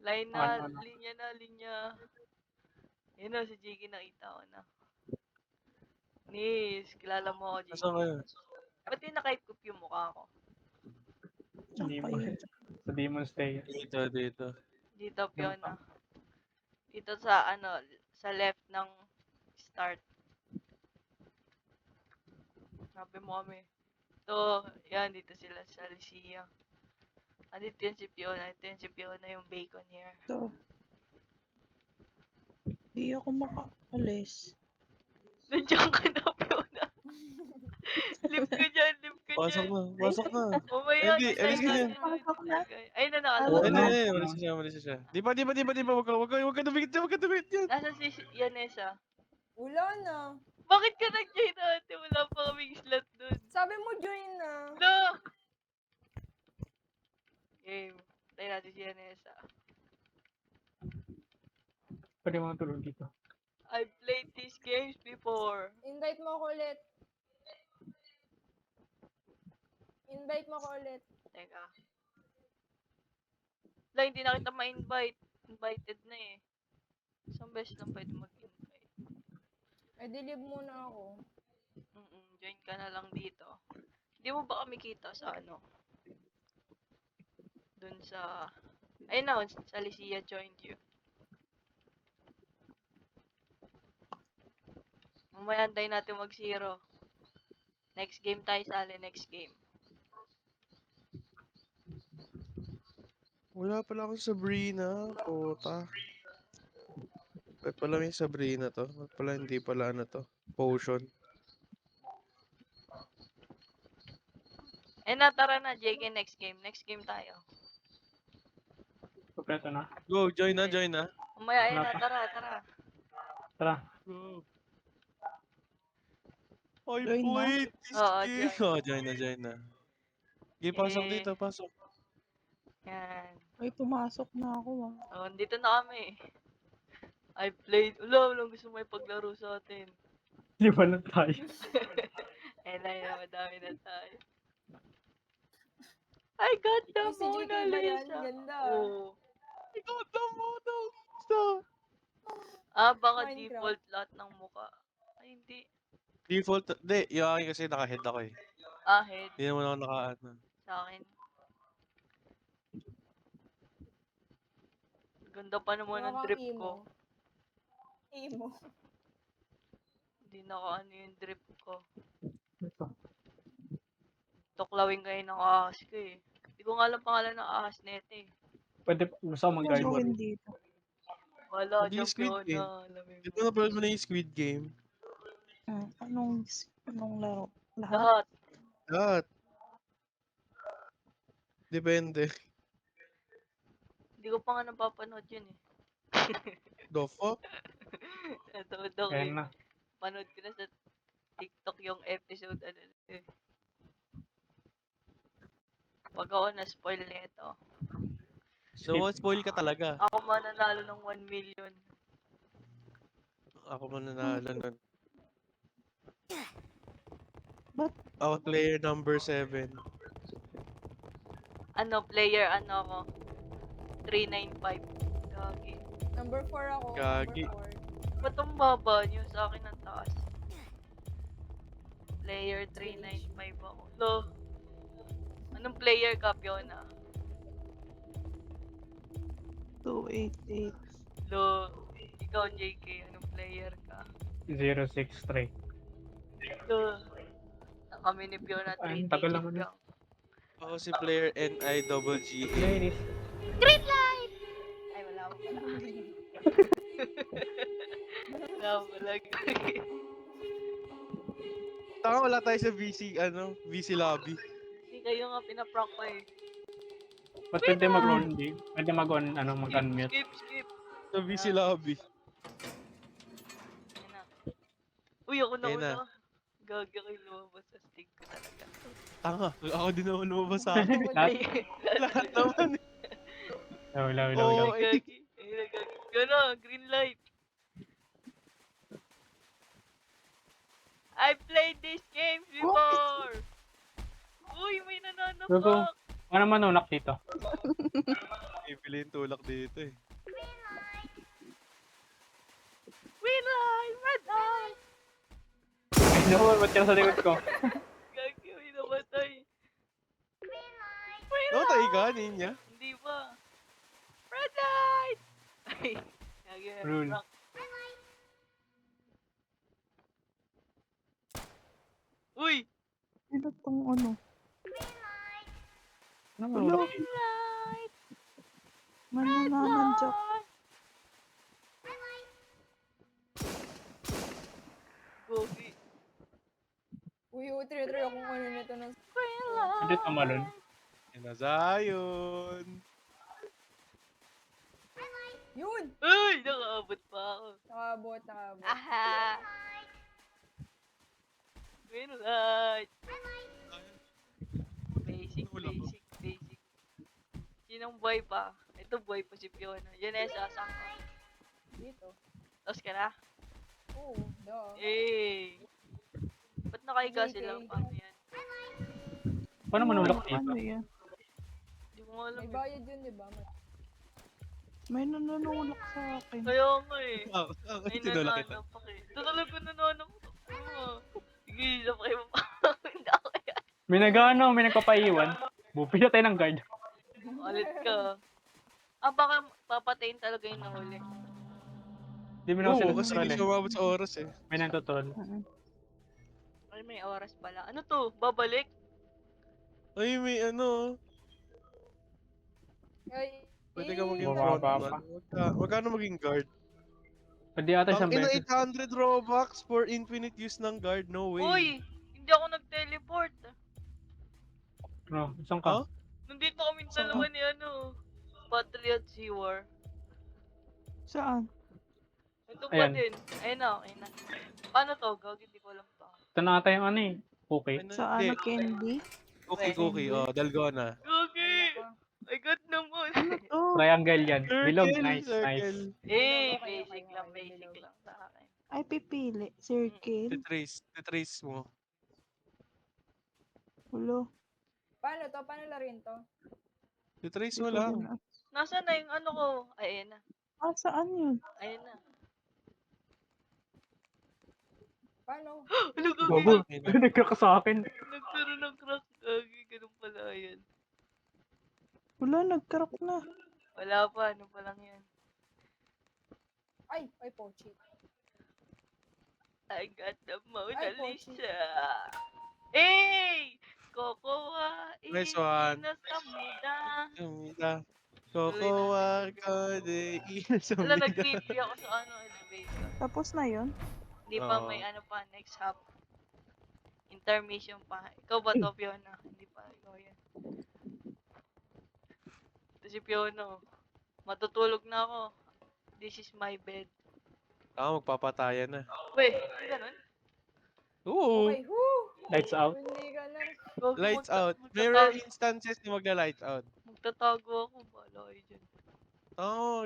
Line na, Ano? linya. Yun na, si JK nakita ko na. Nis, kilala mo ako, JK. Saan kayo? Ba't di naka-equip yung mukha ko? Demon. Sa Demon Slayer. Dito. Dito, Fiona. Dito sa ano, sa left ng start. Sabi mo kami. Ito, yan, dito sila sa Lycia. Dito yun si Fiona. Ito yun si Fiona, yung bacon here. So, di ako makaalis. Nandiyan ka na, Fiona. Live ko dyan. Pasok na. Mamaya, Hindi, design alis ka dyan. natin. Pasok na. Ayun na, Hello? nakasunod. Hindi, malis siya. Di ba, wag ka dumikit dyan. Nasa si Yanesa. Wala na. Bakit ka nag-join ate? Wala pa kaming slot dun. Sabi mo join na. No! Game. Tayo natin si Yanesa. Pwede mo tulog dito. I've played these games before. Invite mo ako ulit. Teka. Wala, hindi na kita ma-invite. Invited na eh. Isang beses lang pwede mag-invite. Leave muna ako. Join ka na lang dito. Hindi mo ba kami kita sa ano? Dun sa... Ayun na, sa Lycia joined you. Mamaya antayin natin mag-zero. Next game tayo, Sally. Next game. Wala pala akong Sabrina. Puta. Ba't pala may Sabrina to? Ba't pala hindi pala ano to? Potion. Tara na, JK, next game. Next game tayo. Kompleto na. Go, join na. Mamaya, Wala pa. tara. Tara. Go. I Join na? played this Oo, game. Join na. Okay, pasok Eh. dito, pasok. Yan. Ay, pumasok na ako ah. Oh, dito na kami. I played. Walang gusto may paglaro sa atin. Di ba na tayo? Na, madami na tayo. I got the Uy, si JK Mona ba yan? Lisa. Ganda. Oo. Ikaw na mo daw. Sa Baka Minecraft. default lahat ng muka. Ay, hindi. default, hindi, yung akin kasi naka-head ako eh. Head. Hindi naman ako naka-ano. Sa akin. Ganda pa naman Mukha ng kang drip emo. ko. Emo. Hindi naka-ano yung drip ko. Ito. Tuklawin kayo ng ahas ko eh. Hindi ko nga alam pangalan ng ahas nito eh. Pwede, gusto ko Ano mag-guard. gawin dito? Wala, Hindi yung Squid Game. champion na. Alamin Di mo. ba napanood mo na yung Squid Game? Anong laro? Lahat? Lahat. Lahat. Depende. Hindi ko pa nga napapanood yun eh. The fuck? Natood ako Ayan eh. na. Panood ko na sa TikTok yung episode ano eh. Pag ako na-spoil nito, So, spoil ka talaga. ako mananalo ng 1 million. Ako mananalo nun. Ba't? Ako player number 7. Ano, player ano ako? 395. Gagi. Number 4 ako. Gagi. Number 4. Ba't ang baba niyo sa akin ang taas? Player 395 ako. Lo. Anong player ka, Fiona? 288. Lo. Ikaw, JK, anong player ka? 063. Lo. Kami ni Fiona, Ay, 3 tagal digit naman yun. lang. Ako si player NIGGA. Ladies. Green light! Ay, wala ako pala. Wala ako pala. Taka wala tayo sa VC lobby. Hindi kayo nga pinaprank ko eh. Ba't pwede mag-on game? Pwede mag-unmute. Skip. Sa VC lobby. Yan na. Uy, ako na Yan na. una. Gagi kayo lumabas sa stick ko talaga. Tanga, ako din naman lumabas sa akin. Lahat. Lahat naman eh. Ilaw. Oo, eh. Gagi. Ayun na, gagi. Yun na, green light. I played this game before! Uy, may Gago. nananapak! Ano manunak dito? Bibili yung tulak dito eh. Green light! Red light! Ay, no, ba't yan sa likod ko? Gagi, may namatay. Namatay ka, Ninya? Hindi ba? Red light! Ay, gagi. Rune. prank. Uy! Sino tong ano? Ano Wala. manunak dito? Light! Mananamandyak. Gogi. Uy, try akong ano nito ng... Green light! Hindi tumalon. Inazayon. Yun! Uy! Nakaabot pa ako. Nakabot. Aha! Green light! Basic. Sinong boy pa? Ito boy pa si Fiona. Yan eh, sasama. Dito. Tapos ka na? Oo, duh. Eh! Ba't nakahiga JK. sila? Paano yan? Paano manulak dito? Ano yan? Hindi ko nga alam. May eh. bayad yun, di ba? May nanunulak sa akin. Kaya nga eh. Ako, May tinulak kita. nananapak eh. Ito talaga nananapak. Sige, sabay mo pa. Hindi ako yan. May may nagpapaiwan. Bupila tayo ng guard. Ulit ka. Baka papatayin talaga yung nahuli. Hindi mo na Oo, ako kasi sinutrol hindi eh. siya umabot sa oras eh. May nagtutrol. Ay, may oras pala. Ano to? Babalik? Ay, may ano. Ay, Pwede ka maging Bumaba frontman. pa. Wag ka na maging guard. Pwede ata isang Ang ina beses. 800 Robux for infinite use ng guard. No way. Uy! Hindi ako nag-teleport. No, isang ka. Huh? Nandito kami dalawa ni ano. Patriot Sea-War. Saan? Ito pa Ayan. din. Ayun na, okay na. Paano to? Gawag, hindi ko alam to. Ito na ata yung ano eh. Okay. Ano, Sa hindi. ano, Candy? Cookie. Oh, Dalgona. Gagi! I got naman. Oh, Triangle yan. Bilog, Circle, nice. circle. Eh, Okay, basic okay, lang, okay, basic bilog. lang sa akin. ay pipili. Circle. Tetrace mo. Hulo. Paano to? Paano laruin to? Trace Hindi mo ko lang. din ah. Nasaan na yung ano ko? Ay, ayan na. Ah, saan yun? Ayan na. Paano? Ano Gogo. gagawin? Nagkaka sa akin. Nagkaroon ng crack. Gagi, ganun pala yan. Wala, nag-crack na. Wala pa, ano pa lang yan. Ay, Pochi. I got the Mona Ay, Pochi. Lisa. Hey! Kokoa, Nice one. inasamuda. Kamila. Tuloy natin. Kokowa ka de Wala, inasumida. nag-TP ako sa ano, elevator. Tapos na yun? Hindi pa, Oo. may ano pa, next hop. Intermission pa. Ikaw ba to, Fiona? Hindi pa, ikaw yan. Ito si Fiona. Oh. Matutulog na ako. This is my bed. Magpapatayan na. Wait, ganun? Oo. Okay, whoo! Lights out. Hindi ka na. Gogi, Lights out. May rare magtatago, instances na magla-lights out. magtatago ako. Bala kayo dyan.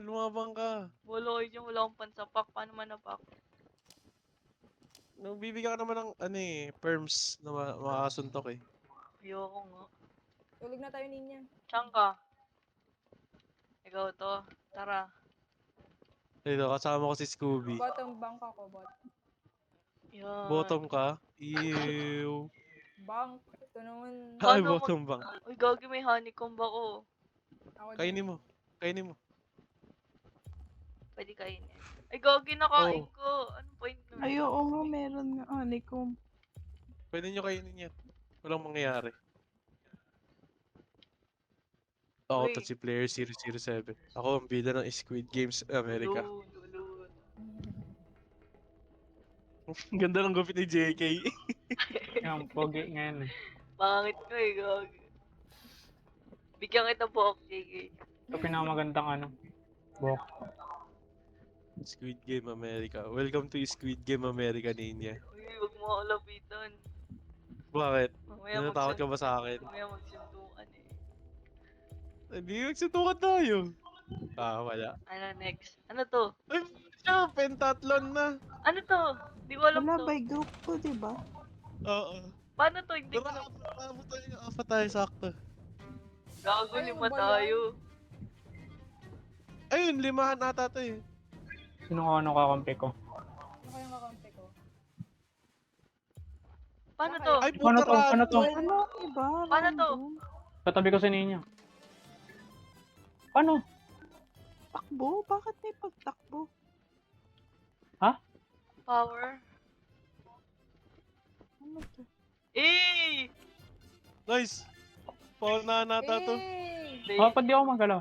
Lumabang ka. Bala kayo dyan. Wala akong pansapak. Paano manapak? Bibigyan ka naman ng perms na makasuntok eh. Ayoko nga. Tulog na tayo, Ninya. Saan ka? Ikaw to. Tara. Dito, kasama ko si Scooby. Bottom bank ako, bot. Yan. Bottom ka? Ew. Bank. Ito naman. Ay, Paano bottom bang. Uy, gagi, may honeycomb ako. Ako din. Kainin mo. Kainin mo. Pwede kainin. Ay, gagi, nakain ko. Anong point nun? Ay, oo nga, meron nga. Honeycomb. Pwede nyo kainin yan. Walang mangyayari. Ako Uy. to si Player 007. Ako ang bida ng Squid Games America. Ulun. Ang ganda ng gupit ni JK. Yung pogi ngayon eh. Pangit ko eh, gagi. Bigyan kita buhok, JK. Ito pinakamagandang ano. Buhok. Squid Game America. Welcome to Squid Game America, Ninya. Uy, huwag mo ako lapitan. Bakit? Mamaya Natatakot ka ba sa akin? Mamaya magsuntukan eh. Hindi, magsutukan tayo. Wala. Ano next? Ano to? Ay, siya, pentathlon na. Ano to? Di ko alam Wala, to. by group to, di ba? Oo. Paano to? Hindi ko Tara, na... abot tayo. Apat tayo, sakto. Gago, Ano lima ba yan? tayo. Ayun, limahan ata to eh. Sino ano kakampi ko? Ano kayong kakampi ko? Paano to? Ay, Ano to? puta Ano to? Ano, iba? Paano to? Random. Katabi ko si Ninyo. Paano? Takbo? Bakit may pagtakbo? Power. Ano to? Eh! Nice. Paul na nata to. Hey! Dapat di ako magalaw.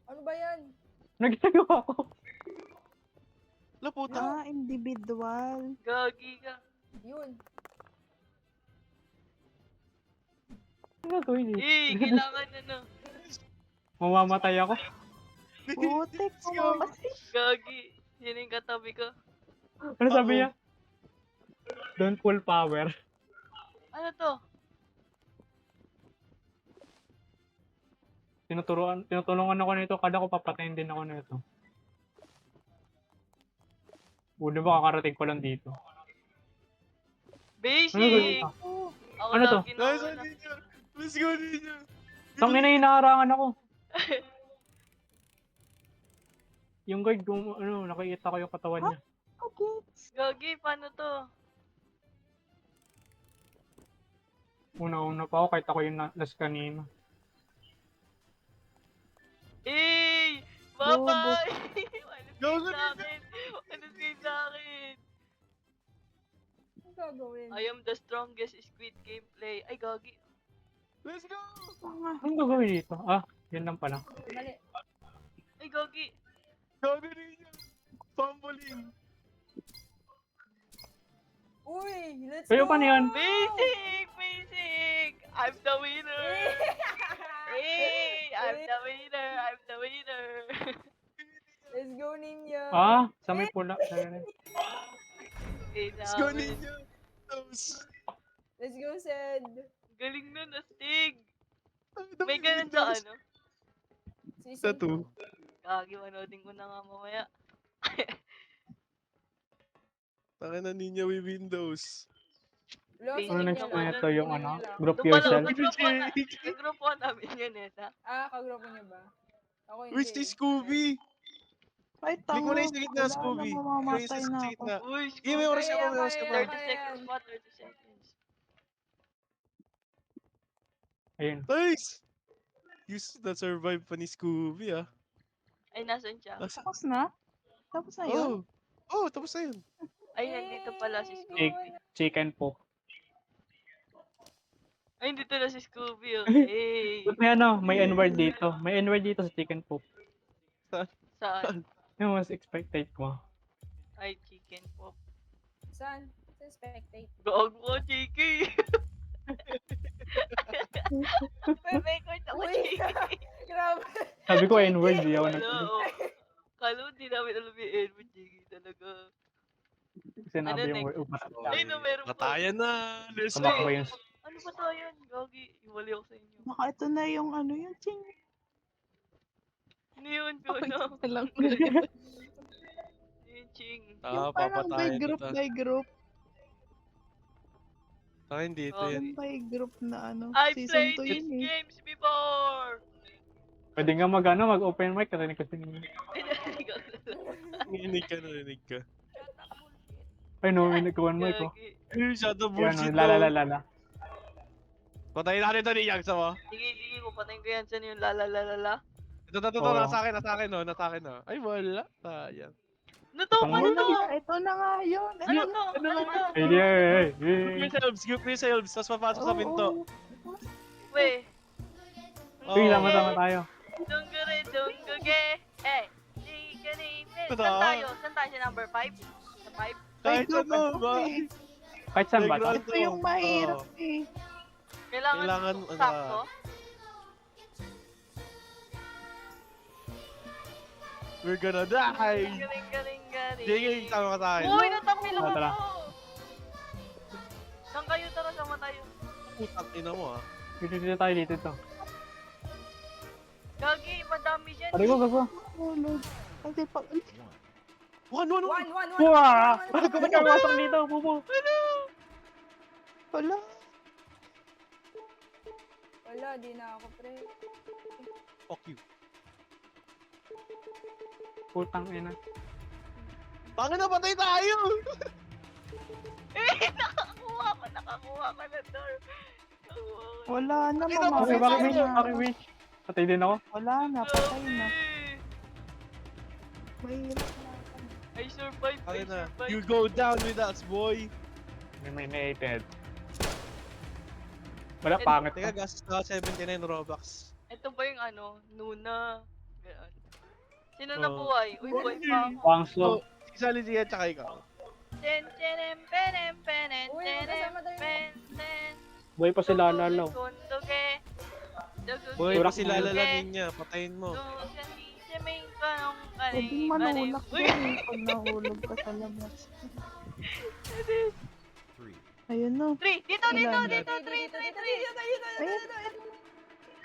Ano ba yan? Nagtagawa ko. La puta. Individual. Gagi ka. Yun. Ano gagawin eh? Kailangan ano. Mamamatay ako. Putek Let's go. mo kasi. Gagi. Sino yung katabi ko? Ano sabi niya? Don't pull power. Ano to? Tinutulungan ako nito. Kada ko papatayin din ako nito. Una ba kakarating ko lang dito? Ano Basic! gagawin? Ako Ano to? lagi na Nice una. one, Ninja. Let's go, Ninja. Tangin na hinaharangan ako. Yung guard, nakikita ko yung katawan niya. Okay. Gagi, paano to? Una-una pa ako, kahit ako yung last kanina. Eh! Bye-bye! Walang Go, kayo go, sa akin! Walang kayo sa akin! Ano gagawin? I am the strongest Squid Game play. Ay, gagi. Let's go. Anong gagawin dito? Yan lang pala. Mali. Ay, gagi. Go, Ninja. Fumbling. Uy! Let's Kayo go! pa niyan? Basic! Basic! I'm the winner! Hey! I'm the winner! I'm the winner! Let's go, Ninja! Sa may pula. Let's go, Ninja. Toes. Let's go, Sed! Galing nun, astig! Ang dami May ganun sa Windows. ano? Sisi. Sa 2. Gagi, manoodin ko na nga mamaya. Taka na Ninja with Windows. Lo, Basic Ano sige next nila. na ito yung Sige ano? nila. Group Doon pala, yourself. nag-group one namin yun eh. Kagrupo niyo ba? Ako hindi. Where's the Scooby? Ay, Click mo na tango. yung sa gitna, Wala na, Scooby. Click mo yung mamamatay sa na ako. gitna. Uy, Iya, may oras ka pa, may oras ka pa. 30 seconds pa, 30 seconds. Ayun. Nice! Use na survive pa ni Scooby, ah. Ay, nasan siya? Tapos na? Tapos na yun? Oh, tapos na yun. Ay, nandito pala si Yay! Scooby. Chicken po. Ay, nandito na si Scooby, oh. Hey! Ba't may ano? May N-word dito. May N-word dito sa chicken po. Saan? Yung mas expected ko. Ay, chicken pop. Saan? Sa spectate. Gago ko, JK! May record ako, Uy! JK! Grabe. Sabi ko N-word, di ako Wala, nag- oh. Kala mo, di namin alam yung Edward, JK talaga. Sinabi Ano yung next? word. Ay, no, meron pa. Batayan na. Let's go. Tumakbo yun. Ano ba tayo yan? Gagi, iwali ako sa inyo. Baka ito na yung ano yung ching. Ano yun, Kuno? Alam Yung ching. Yung parang by Papatayan group, kita. by group. Akin dito Oh. yan. Yung by group na ano. I Season played 2 these yun eh. games before! Pwede nga mag-open mic. Narinig ko sinin. Narinig ka. Ay no, may nagkawan mic ko. Gagi. Ay, shadow Yan, bullshit, lalalala. Patayin natin ito ni Yang, sama. Sige, patayin ko yan. Saan yung lalalalala? Ito, Oo. nasa akin, no. Ay, wala. Sayang. Ano to? Tama Ano Ayun to? na, ito na nga yun. Ano to? Ano to? Ay, di, Group yourselves, tapos papasok sa pinto. Weh. Uy, tama tayo. Dunggure, dungguge. Eh. Chikani. Ito Saan na. tayo? Saan tayo? Sa number 5? Sa 5? Kahit ano, ba? Kahit saan ba? Playground Ito yung mahirap eh. Kailangan ano, sakto? We're gonna die! Galing. JK, sama ka sa akin. Uy, natapil ako Tara. to. Saan kayo? Tara, sama tayo. Putang ina mo, ah. Dito tayo dito to. Gagi, madami dyan. Pare ko, gago. Tulog. Kasi pag... One. One. Wah! Bakit ko nagkakasok dito, bubo? Wala. Wala, di na ako, pre. Fuck you. Putang ina. Bakit napatay tayo? Nakakuha ka na door. Wala na, Bakit Okay, mamamatay bakit na. Mitch? Patay din ako. Wala na, patay na. Grabe. Mahirap na. I survived. Bakit na? You go down with us, boy. Eliminated. Wala, pangit Teka, ka. gastos na ako 79 Robux. Ito ba yung ano? Nuna. Ganun. Sino Oh. nabuhay? Uy, buhay pa ako. Wang slow. Isali siya, tsaka ikaw. Uy, kasama tayo. Buhay pa sila lalaw. Boy, Tulak kasi mo. lalalanin niya. Patayin mo. Pwedeng manulak dyan eh. Pag nahulog ka sa labas. Ayun na. 3! Dito! Ilan? 3!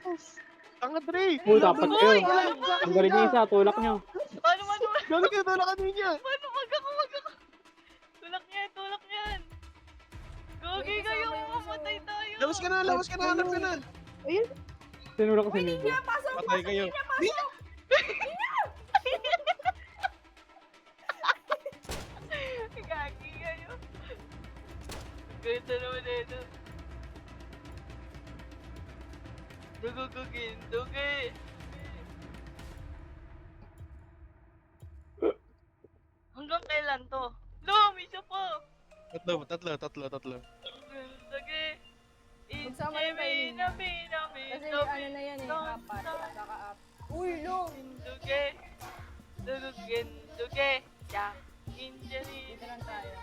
Yes. Tanga, Dre! Uy, dapat Uy! kayo. Ano ba? Ang galing niya isa, tulak niyo. Paano? Gano'n kayo tulakan niya? Paano? Wag ako! Tulak niyan! Gogi Wait, kayo! kasama yung Mamatay isa. tayo! Labas ka na, hanap ka na. Ayun. Tinulak ko si Lily. Patay kayo. Gagi kayo! Ganda naman ito. Dugugugin! Hanggang kailan to? Lum! Isa pa! Tatlo. Sige! Magsama rin kayo. Kasi ano na yan eh, apat. Saka up. Uy, lo! Duge! Ya! Injury! Dito lang tayo.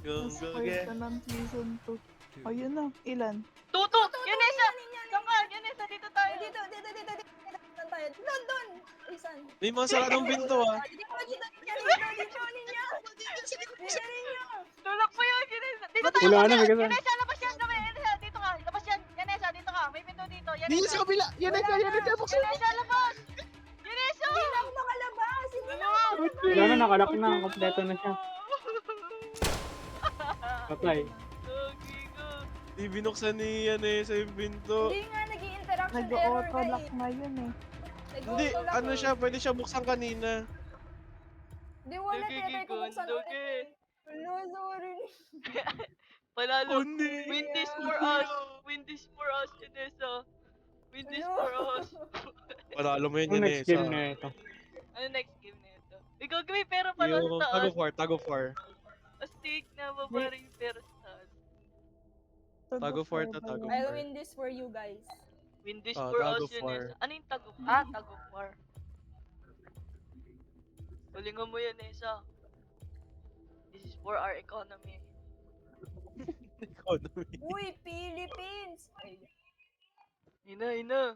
Mas first na ng season 2. Ayun na. Ilan? Tuto! Yanesa! Saan ka? Yanesa, dito tayo! Dito. Saan tayo? Doon! Isan? May mga saradong pinto, ah. Dito, ninyo! Tulak mo yun, Yanesa! Dito tayo! Wala na, may kasama. Yanesa, labas yan! Yanesa, dito ka! Labas yan! Yanesa, dito ka! May pinto dito! Hindi sa Yanesa! kabila. Yan, buksan. Yanesa, labas! Yanesa! Hindi na ako makalabas! Hindi na ako Ano? makalabas! Wala na, nakalak na. Kompleto na siya. Patay. Gagi ka. Di binuksan ni Yanesa yung pinto. Hindi nga, naging interaction error Nag-auto ka lock eh. na yun eh. Hindi, Nag-auto lock ano eh. siya, pwede siya buksan kanina. Di wala, tinatry ko Nagigigundog buksan ulit eh. eh. Hello, sorry. Panalo. Kundi. Win this for us. Win this for us, Inesa. Win this Hello. for us. Panalo mo yun, Ano next game Yanesa. na ito? Ano next game na ito? Ikaw gawin pera pala Yung sa taas. tag of war. Astig na babara yung pera sa taas. Tag of war to tag of I'll war. win this for you guys. Win this Oh, for tag us, of war. Inesa. Ano yung tag of... tag of war. Hulingan mo yan, Inesa. This is for our economy. Economy. Uy, Philippines! Ay, Ina.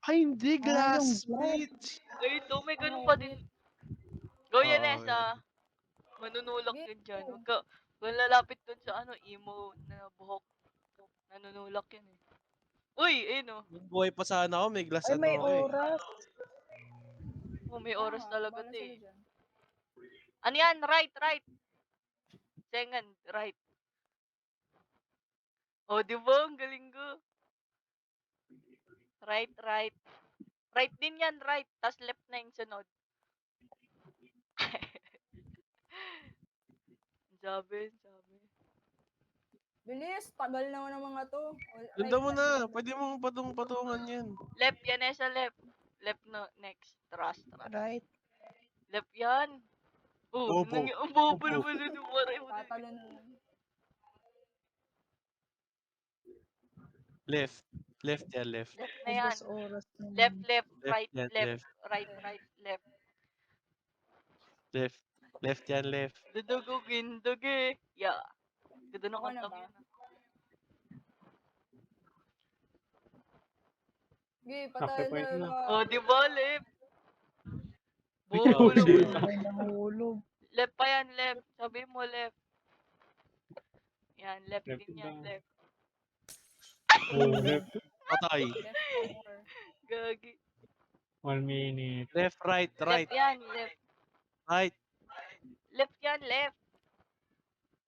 Ay, hindi, yung glassmate. Ay, ito, may ganun pa din. Go, Oo, Yanesa. Manunulak yun dyan. Huwag ka lalapit dun sa emo na buhok. Nanunulak yun eh. Uy, ayun oh. Yung buhay pa sana ako, may glass Ay, may ako eh. oras. Oh, may oras talaga bahala to sila eh. dyan. Ano yan? Right. Second, right. Oh, di ba? Ang galing ko. Right. Right din yan, right. Tapos left na yung sunod. Sabi. Bilis, tagal naman ng mga to. Ganda mo na, pwede mong patungan yan. Left yan eh sa left. Left no, next. Trust. Right. Left yan. Oh, Opo. ang bobo naman na nung pareho. Tatalon. Left. Left yan, left. Left na yan. Ubus oras na. Left, Left right, yan, left. left. Right, left. Left. Left yan, left. Dudugugin, dugi. Yeah. Ganda na Ako na kantang ba? yun. Okay, Sakto patay point na. na. Oh, di ba, left? Oh, Bobo shit. naman. Ay, nahulog. Left pa yan, left. Sabi mo, left. Yan, left Left din yan, down. left. Oh, left. Patay. Left over. Gagi. 1 minute. Left, right, right, Left yan, left. right. Left yan, left.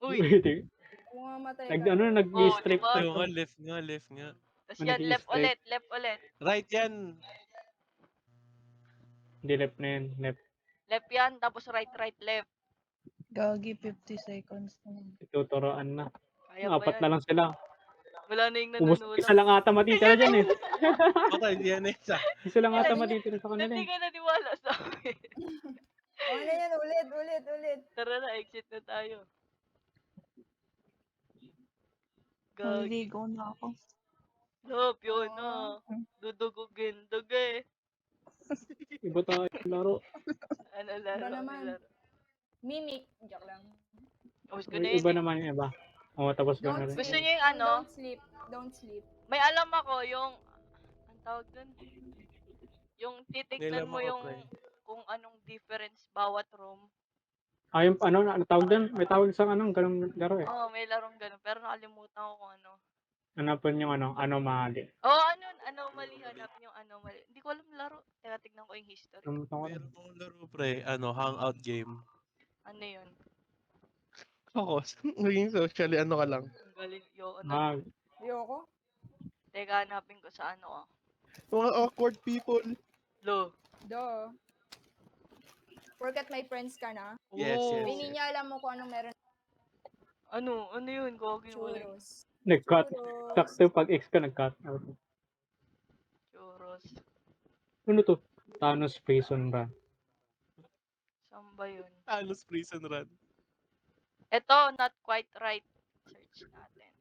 Uy. Wait, Kung mamatay nag, ka. ano, nag-strip diba? to. Ayaw nga, left nga. Tapos Ano, yan, left nag-i-straight? ulit. Right yan. Hindi, left na yan. Left. Left yan, tapos right, left. Gagi, 50 seconds na. Tuturoan na. Kaya ba Apat yan? na lang sila. Wala na yung Ubus, nanunulak. isa lang ata matitira dyan eh. Patay, di yan eh. Isa lang ata matitira sa kanila Hindi eh. ka naniwala sa akin. Ano yan, ulit. Tara na, exit na tayo. Gagi. Maliligo na ako. Love, yun na. Dudugugin, dugi. Iba tayo laro. Ano laro? Iba Ano naman. laro? Mimic. Joke lang. Tapos ko na yun. Iba eh. naman yung iba. Oo, tapos ko na rin. Gusto niyo yung ano? Don't sleep. May alam ako yung... Ang tawag dun? Yung titignan Nilam mo ako, yung... pre. Kung anong difference bawat room. Ah, yung ano tawag doon? May tawag sa anong ganung laro eh. Oo, may larong ganun. Pero nakalimutan ko kung ano. Hanapin yung anomaly. Oo, anomaly. Hanap yung anomaly. Hindi ko alam laro. Teka, tignan ko yung history. Nakalimutan ko rin. Meron akong laro, pre. Hangout game. Ano yun? Ako, naging socially, ano ka lang. Ang galing. Yo, ano? Ah, Ayoko. Teka, hanapin ko sa ano ah. Mga awkward people. Lo. Do. Forget my friends ka na. Yes, Oo. yes, Hindi niya alam mo kung anong meron. Ano? Ano yun? Gagawin mo lang. Churros. nag-cut. Churros. Sakto pag X ka nag-cut out. Churros. Ano to? Thanos Prison Run. Saan ba yun? Halos prison run. Ito, not quite right. Search natin.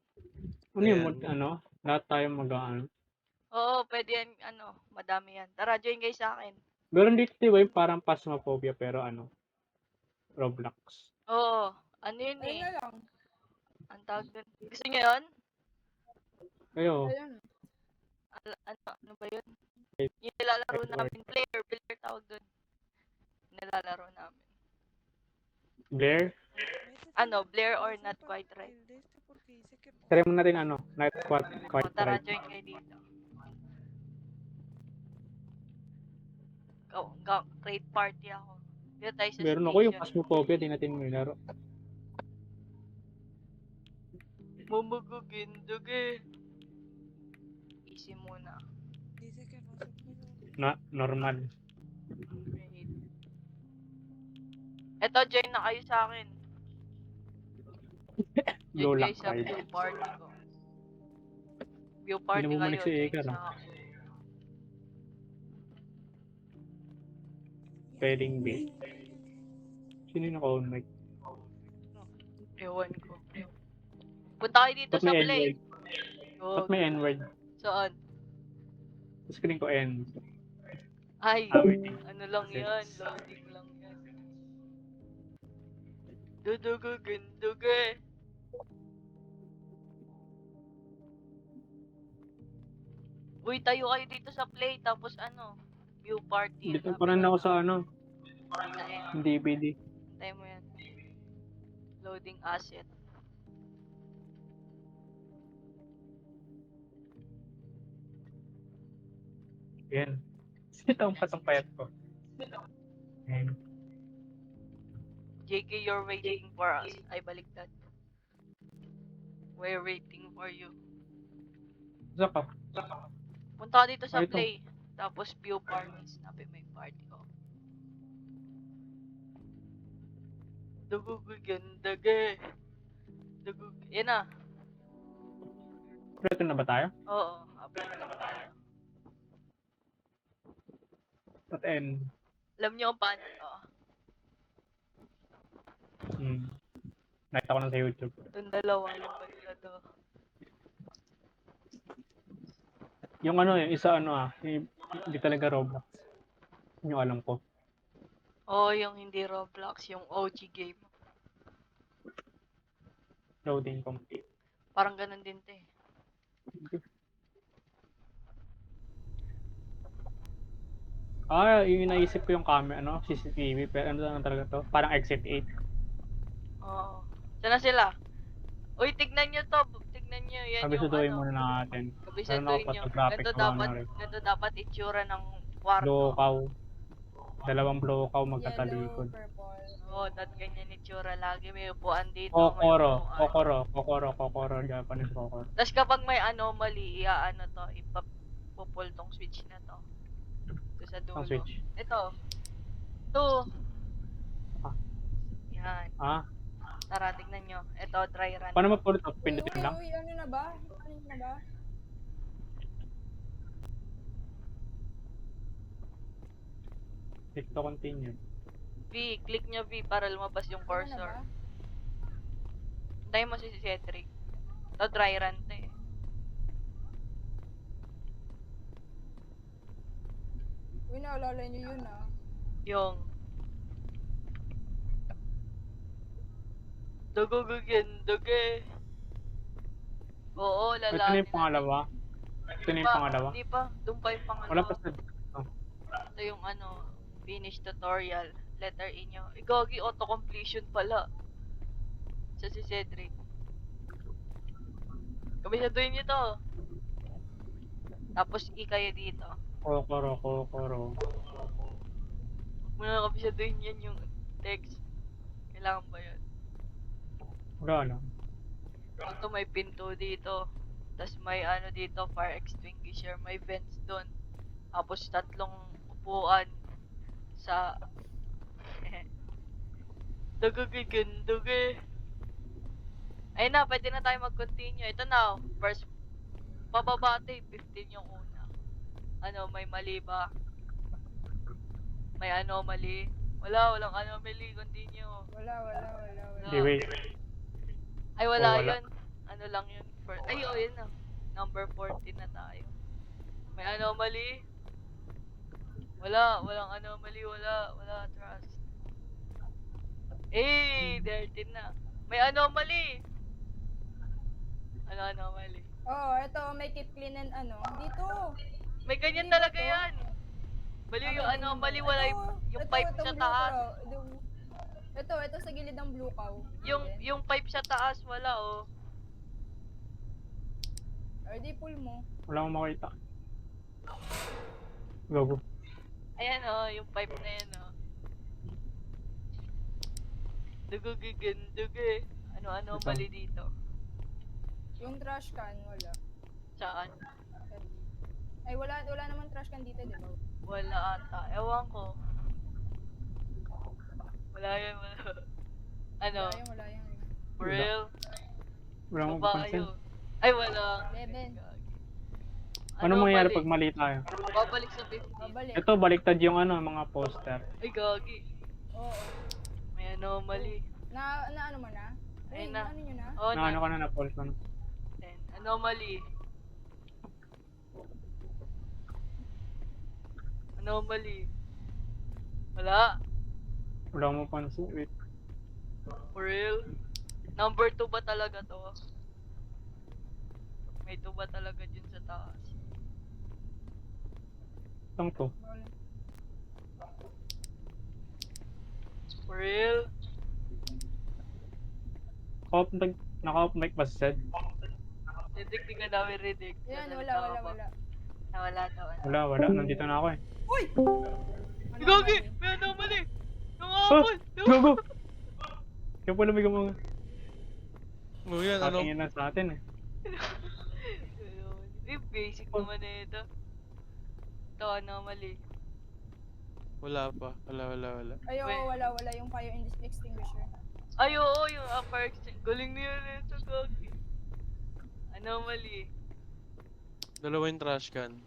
Ano yung Ayan. ano? Lahat tayo mag-ano. Oo, pwede yan, madami yan. Tara, join kayo sa akin. Meron dito di ba yung parang Phasmophobia pero ano? Roblox. Oo, ano yun Ayun eh. na lang. Ang tawag dun. Gusto niyo yun? Kayo, Ayun. Ano ba yun? Yung nilalaro namin. Player tawag dun. Nilalaro namin. Blair? Blair or not quite right. Try mo natin ano? Not quite O, tara, right. join kayo dito. Create party ako. Dito tayo sa Meron ako yung station. Phasmophobia, di natin may laro. Mamagugindog eh. Easy muna. Normal. Right. Eto, join na kayo sa akin. Low Join kayo luck sa ride. view party ko. View Hindi party na bumalik kayo, si join Eker, sa ah. akin. Spelling bee. Sino yung naka-on mic? Ewan ko. Punta kayo dito Ba't sa may play. N-word? Ba't may N-word? Saan? Sa screen ko N. Ay, Waiting. ano lang Kasi- yan, loading lang yan. Dudugugundug eh. Uy, tayo kayo dito sa play, tapos ano, view party. Dito pa rin ako sa ano, Hintayin, DVD. hintayin mo yan. Loading asset. Yan. Ito ang pasang payat ko. Ayan. JK, you're waiting for us. Ay, baliktad. We're waiting for you. Isa ka. Punta ka dito sa Ay, ito. play. Tapos view party. Snapin mo yung party ko. Dugugugundug eh. Yan na. Preto na ba tayo? Oo, upload na lang tayo. At N. Alam niyo kung paano to. Nakita ko na sa YouTube. Itong dalawa yung kanila to. Yung ano, yung isa hindi talaga Roblox. Yun yung alam ko. Oo, yung hindi Roblox, yung OG game. Loading complete. Parang ganun din to eh. Yung naisip ko yung camera, CCTV, pero ano na talaga to? Parang Exit 8. Oo. Sana sila? Uy, tignan nyo to. Tignan nyo. Yan Kabisuduhin yung ano. muna natin. Kabisuduhin nyo. Photographic Ganito dapat itsura ng kwarto. Blokaw. Dalawang blokaw Yellow, magkatalikod. purple. Oo, ganyan itsura. Lagi may upuan dito. Kokoro. may upuan. Kokoro. Japanese kokoro. Tapos kapag may anomaly, iaano to, ipapupul tong switch na to. Ito sa dulo. Ang switch. Ito. Ito. Ah. Yan. Tara, tignan nyo. Ito, dry run. Paano mapulot ito? Uy, Pindutin lang? ano na ba? Ano na ba? Click to continue. V, click nyo V para lumabas yung Ano na cursor. ba? Hintayin mo si Cedric. Ito, dry run to eh. Uy, naalala nyo yun ah. Yung dugugugindug eh. Oo, Ito na lalaki yung pangalawa. Ito na yung pangalawa. Hindi pa, doon pa yung pangalawa. Wala pa sa... Ito yung finish tutorial. Letter E nyo. Igagi, auto-completion pala. Sa si Cedric. Kabisaduhin nyo to. Tapos E kayo dito. Kokoro. Huwag mo na kabisaduhin yan yung text. Kailangan ba yun? Wala na. Ito may pinto dito. Tapos may dito, fire extinguisher. May vents doon. Tapos 3 upuan sa... Dugugugundug eh. Ayun na, pwede na tayo mag-continue. Ito na, first pababa ito 15 yung una. May mali ba? May anomaly? Walang anomaly, continue. Wala. Okay, wait. Ay, wala wala. yun. Ano lang yun. Yun na. Number 14 na tayo. May anomaly? Walang anomaly, wala. Trust. 13 na. May anomaly! Ano anomaly? Oh, ito, may keep clean and dito. May ganyan Hindi ba talaga to? yan. Baliw yung Okay, anomaly, ito, wala yung pipe itong sa blue taas. cow. Ito sa gilid ng blue cow. Yung pipe sa taas, wala oh. Or di pull mo. Wala akong makita. Go. Ayan oh, yung pipe na yan oh. Dugugugundug eh. Ano anomaly dito? Yung trash can, wala. Saan? Ay, wala naman trash can dito, di ba? Wala ata. Ewan ko. Wala yan, wala. Ano? Wala yung For real? Wala mo Baba papansin. kayo. Ay, wala. 11. Ano mangyayari pag mali tayo? Babalik sa 15. Babalik. Ito, baliktad yung ano, mga poster. Ay, gagi. Oo. May anomaly. Na ano mo na? Ayun Uy, na. ano nyo na? Oh, Na ano ka na, na-pause ko na. Anomaly. Anomaly. Wala. Wala mo pansin. Wait. For real? Number 2 ba talaga to? May 2 ba talaga dyan sa taas? Itong to. Wala. For real? Naka-off mic ba si Sed? Ridig, di ka namin ridig. Yan, Nasalita ka wala. ba? Nawala daw. Wala. Nandito na ako eh. Ano Gagi! mali? May anomaly! Yung Ah! apple! Gogo! Kaya pala may mga Oh, yan, ano? patingin lang sa atin eh. Eh, basic naman na ito. Ito, anomaly. Wala pa. Wala. Ay, oo, Wait. wala yung fire extinguisher. Ay, oo, yung upper extinct. Galing niya na ito, gagi. Anomaly. Dalawa yung trash can.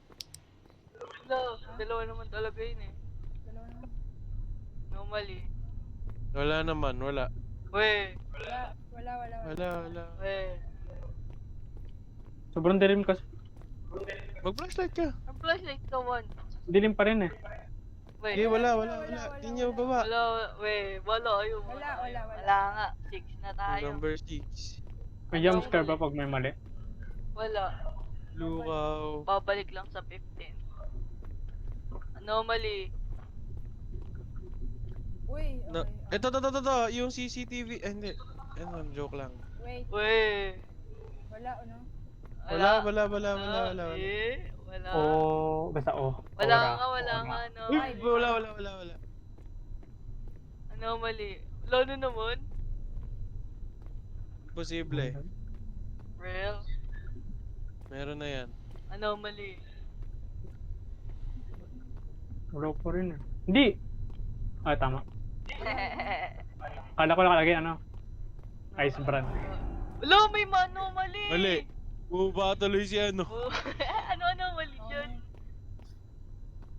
Dalawa naman talaga yun eh. Dalawa naman. Anomaly. Wala naman, wala. Weh, Wala. weh. Sobrang dilim kasi. Mag-flashlight ka. Ang flashlight ka, one. Dilim pa rin eh. Weh. Hindi, wala. Hindi niyo baba. Wala, weh. Wala, ayun. Wala. Wala nga. 6 na tayo. Number 6. May jumpscare ba pag may mali? Wala. Lukaw. Babalik lang sa 15. Anomaly. Uy, No, okay. ito. Yung CCTV. Hindi. Ano, joke lang. Wait, Weh. wala, ano? Wala. Eh, wala. O, basta o. Wala Aura. nga, Aura. no. Uy, wala. Anomaly. Wala na naman. Posible. Real. Meron na yan. Anomaly. Wala pa rin eh. Hindi! Ah, tama. Kala ko nakalagay ano. Ice brand. Wala, may anomaly. Mali. Buba tuloy si ano. Oh, ano anomaly dyan?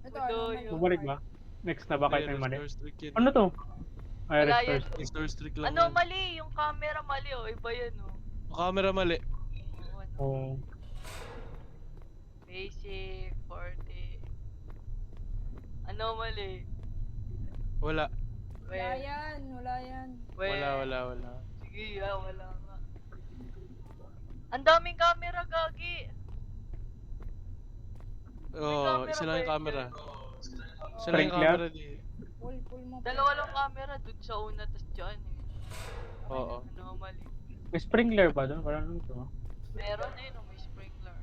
Ito, Ito, ano? yung- Bumalik ba? Next na ba kahit may mali? Restore streak yun. Ano to? Ay, Wala restore yan. streak. Restore streak lang yan. Anomaly, yung camera mali oh. Iba yan oh. Camera mali. Oo, ano. Oh. Basic, 40. Anomaly. Wala. Wala yan. Wala. Sige, wala nga. Ang daming camera, gagi. Oo, camera isa lang ba yung yun? camera. Isa lang yung Sprinkler? camera di. Pull mo. Dalawa lang camera, dun sa una, tas dyan eh. Oo. Anomaly. May sprinkler ba doon? Wala nang to. Meron eh, no, may sprinkler.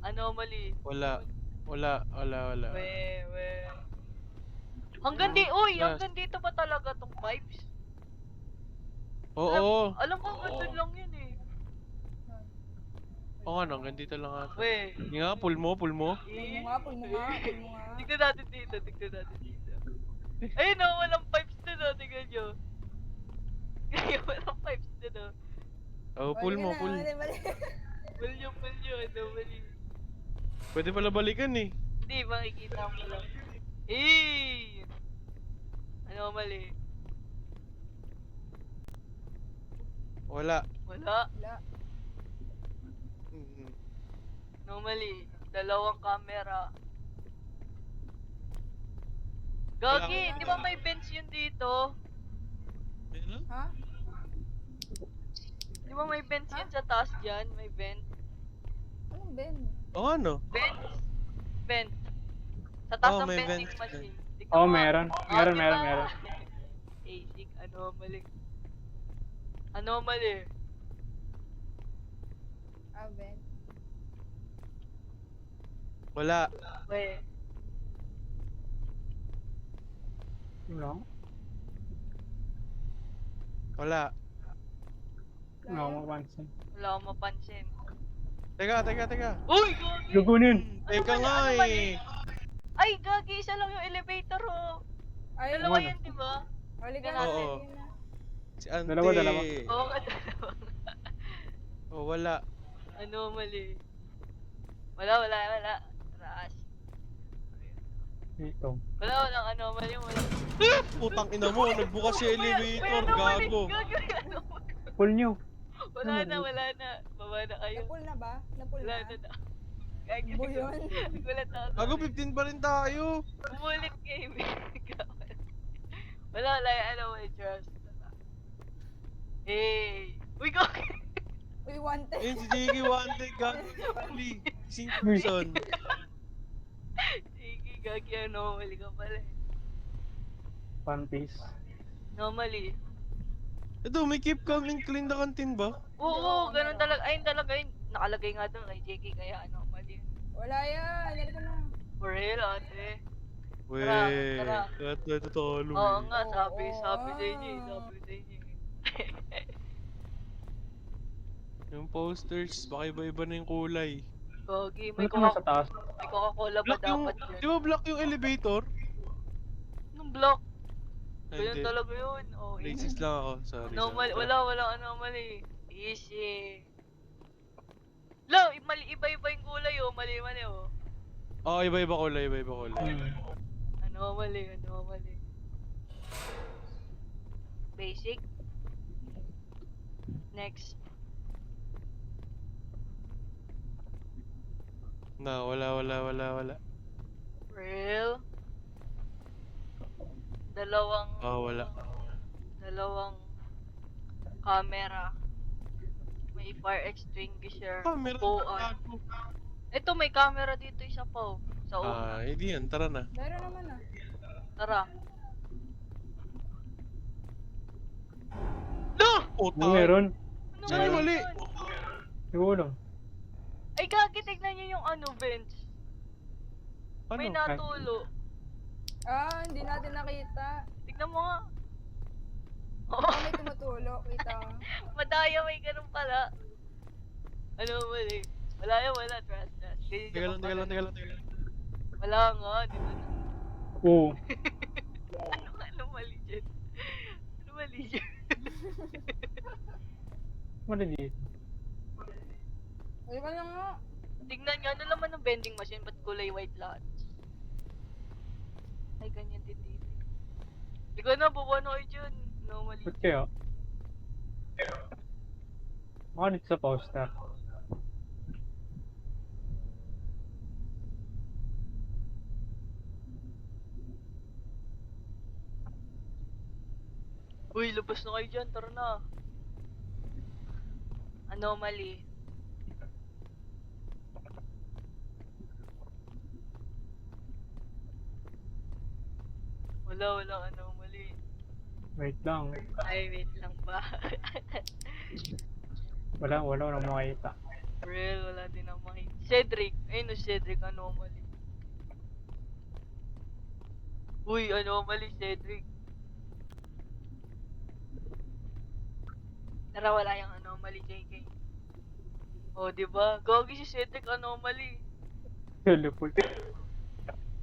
Anomaly. Wala. Weh. Hanggang dito ba talaga tong pipes? Oo. Alam ko hanggang lang yun eh. Oo nga, hanggang dito lang ata. Weh. Hindi nga, pull mo. Pull mo nga. Tignan natin dito. Ayun o, walang pipes dun o, tignan nyo. Walang pipes dun o. Oo, pull mo. Mali. Pull nyo, anomaly. Pwede pala balikan eh. Hindi, makikita mo lang. Eh! Anomaly. Wala. Wala. Mhm. Anomaly. Dalawang camera. Gagi, Wala. di ba may bench yun dito? Meron? Ha? Di ba may bench yun sa taas dyan? May vent. Anong Ben? Oo, ano? Vent. Sa taas Oo, ng may vending vent. machine. Tignan Oh, mo. meron. Oh, diba? Meron. Basic, anomaly. Anomaly. Ben. Wala. Weh. Wala. Wala. Wala akong mapansin. Wala akong mapansin. Teka. Uy, gagi! Lugunin! Teka nga ano mali? eh. Ay, gagi, isa lang yung elevator, oh. Ay, Dalawa Ano? yan, di ba? huli ka Tingnan na. Oo. Sige na. Si Ante. Dalawa. Oo ka, dalawa. Oh, wala. Anomaly. Wala. Trash. Dito. Walang anomaly, walang... Putang ina mo, nagbukas si elevator, gago. Gagi, may anomaly. Pull nyo. Wala na. Baba na kayo. Napul na ba? Napul Wala na? na. Gagi, Bo yun? nagulat ako. Gago, sorry. 15 pa rin tayo. Umulit game. wala yung anomaly, trust. Hey! Uy, gagi! Uy, wanted. Ayun, si Jiggy wanted, gago. Uli. Simpson. Sige, gagi, anomaly ka pala eh. One piece. Anomaly. Ito, may keep calm and clean the canteen ba? Oo, ganun talaga. Ayun talaga yun. Nakalagay nga doon kay JK, kaya anomaly yun. Wala yan. Halika na. For real, ate. Weh, tara. ito talo Oo eh. nga, sabi Oo, sa inyo eh. ah. Sabi sa inyo eh. Yung posters, baka iba-iba na yung kulay. Gogi, Ano ka nasa taas? may Coca-Cola ba Black yung, dapat di yun? ba black yung elevator? Anong block? Ay, Ganyan hindi. talaga yun. Oh, Racist lang ako, sorry. anomaly. sorry. Walang anomaly. Easy. Lo, iba-iba yung kulay oh. Mali oh. Oo, iba-iba kulay. Anomaly. Basic. Next. Na, wala. Real. Dalawang Wala. camera. May fire extinguisher. Meron Upuan. gago. Ito may camera dito isa pa oh. Sa una. Hindi yan, tara na. Meron naman ah. Tara. No! Puta. Meron. Ano Saan yung mali? yun? Siguro. Ay gagi, tignan nyo yung vents. May Ano? natulo. Ah, hindi natin nakita. Tignan mo nga. Oh, may tumutulo. Kita. Madaya, may ganun pala. Ano mali? Wala. Trust. Ganyan Teka lang. Wala nga, dito na. Oo. Ano mali dyan? Ano dito? Uy, ka na nga. Tignan nyo, ano laman ng vending machine? Ba't kulay white lahat? Ay, ganyan din dito. Di ko na, buwan ako dyan. No, mali. Ba't kaya? Baka dito sa poster. Uy, labas na kayo dyan. Tara na. Anomaly. Walang anomaly. Wait lang. Ay, wait lang ba? Wala nang makita. Real, wala din ang makita. Cedric. Ayun no, Cedric, anomaly. Uy, anomaly, Cedric. Tara, wala yung anomaly, JK. Oh, diba? Gogi si Cedric, anomaly. Teleport.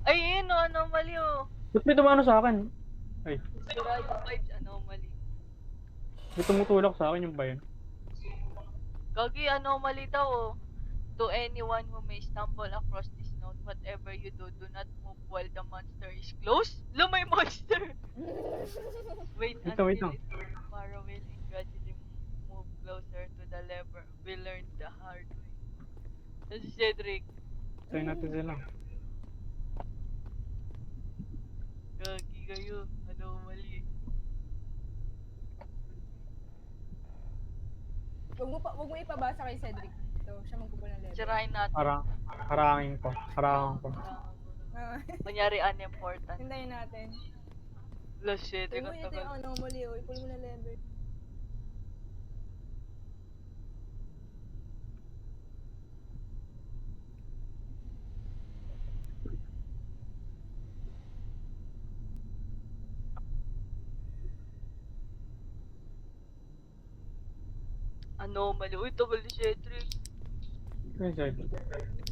Ay, yun oh, anomaly oh. Ba't may tumano sa akin? Ay, Sira yung vibes, anomaly. may tumutulak sa akin yung ba yun? Gogi, anomaly daw oh. To anyone who may stumble across this note, whatever you do, do not move while the monster is close. Lo, may monster! Wait Wait until lang. it turns far away and gradually move closer to the lever. We learned the hard way. That's si Cedric. Try natin sila. Gagi kayo. Anomaly. Wag mo ipabasa kay Cedric. Ito, siya magkukuha ng level. Sirahin natin. Harangan ko. Ah, Kunyari unimportant. hintayin natin. Lo, Cedric, Tingnan mo ang ito tagal. yung anomaly. Oh. Ipul mo na level. Anomaly. Uy, tagal ni Cedric. Resort.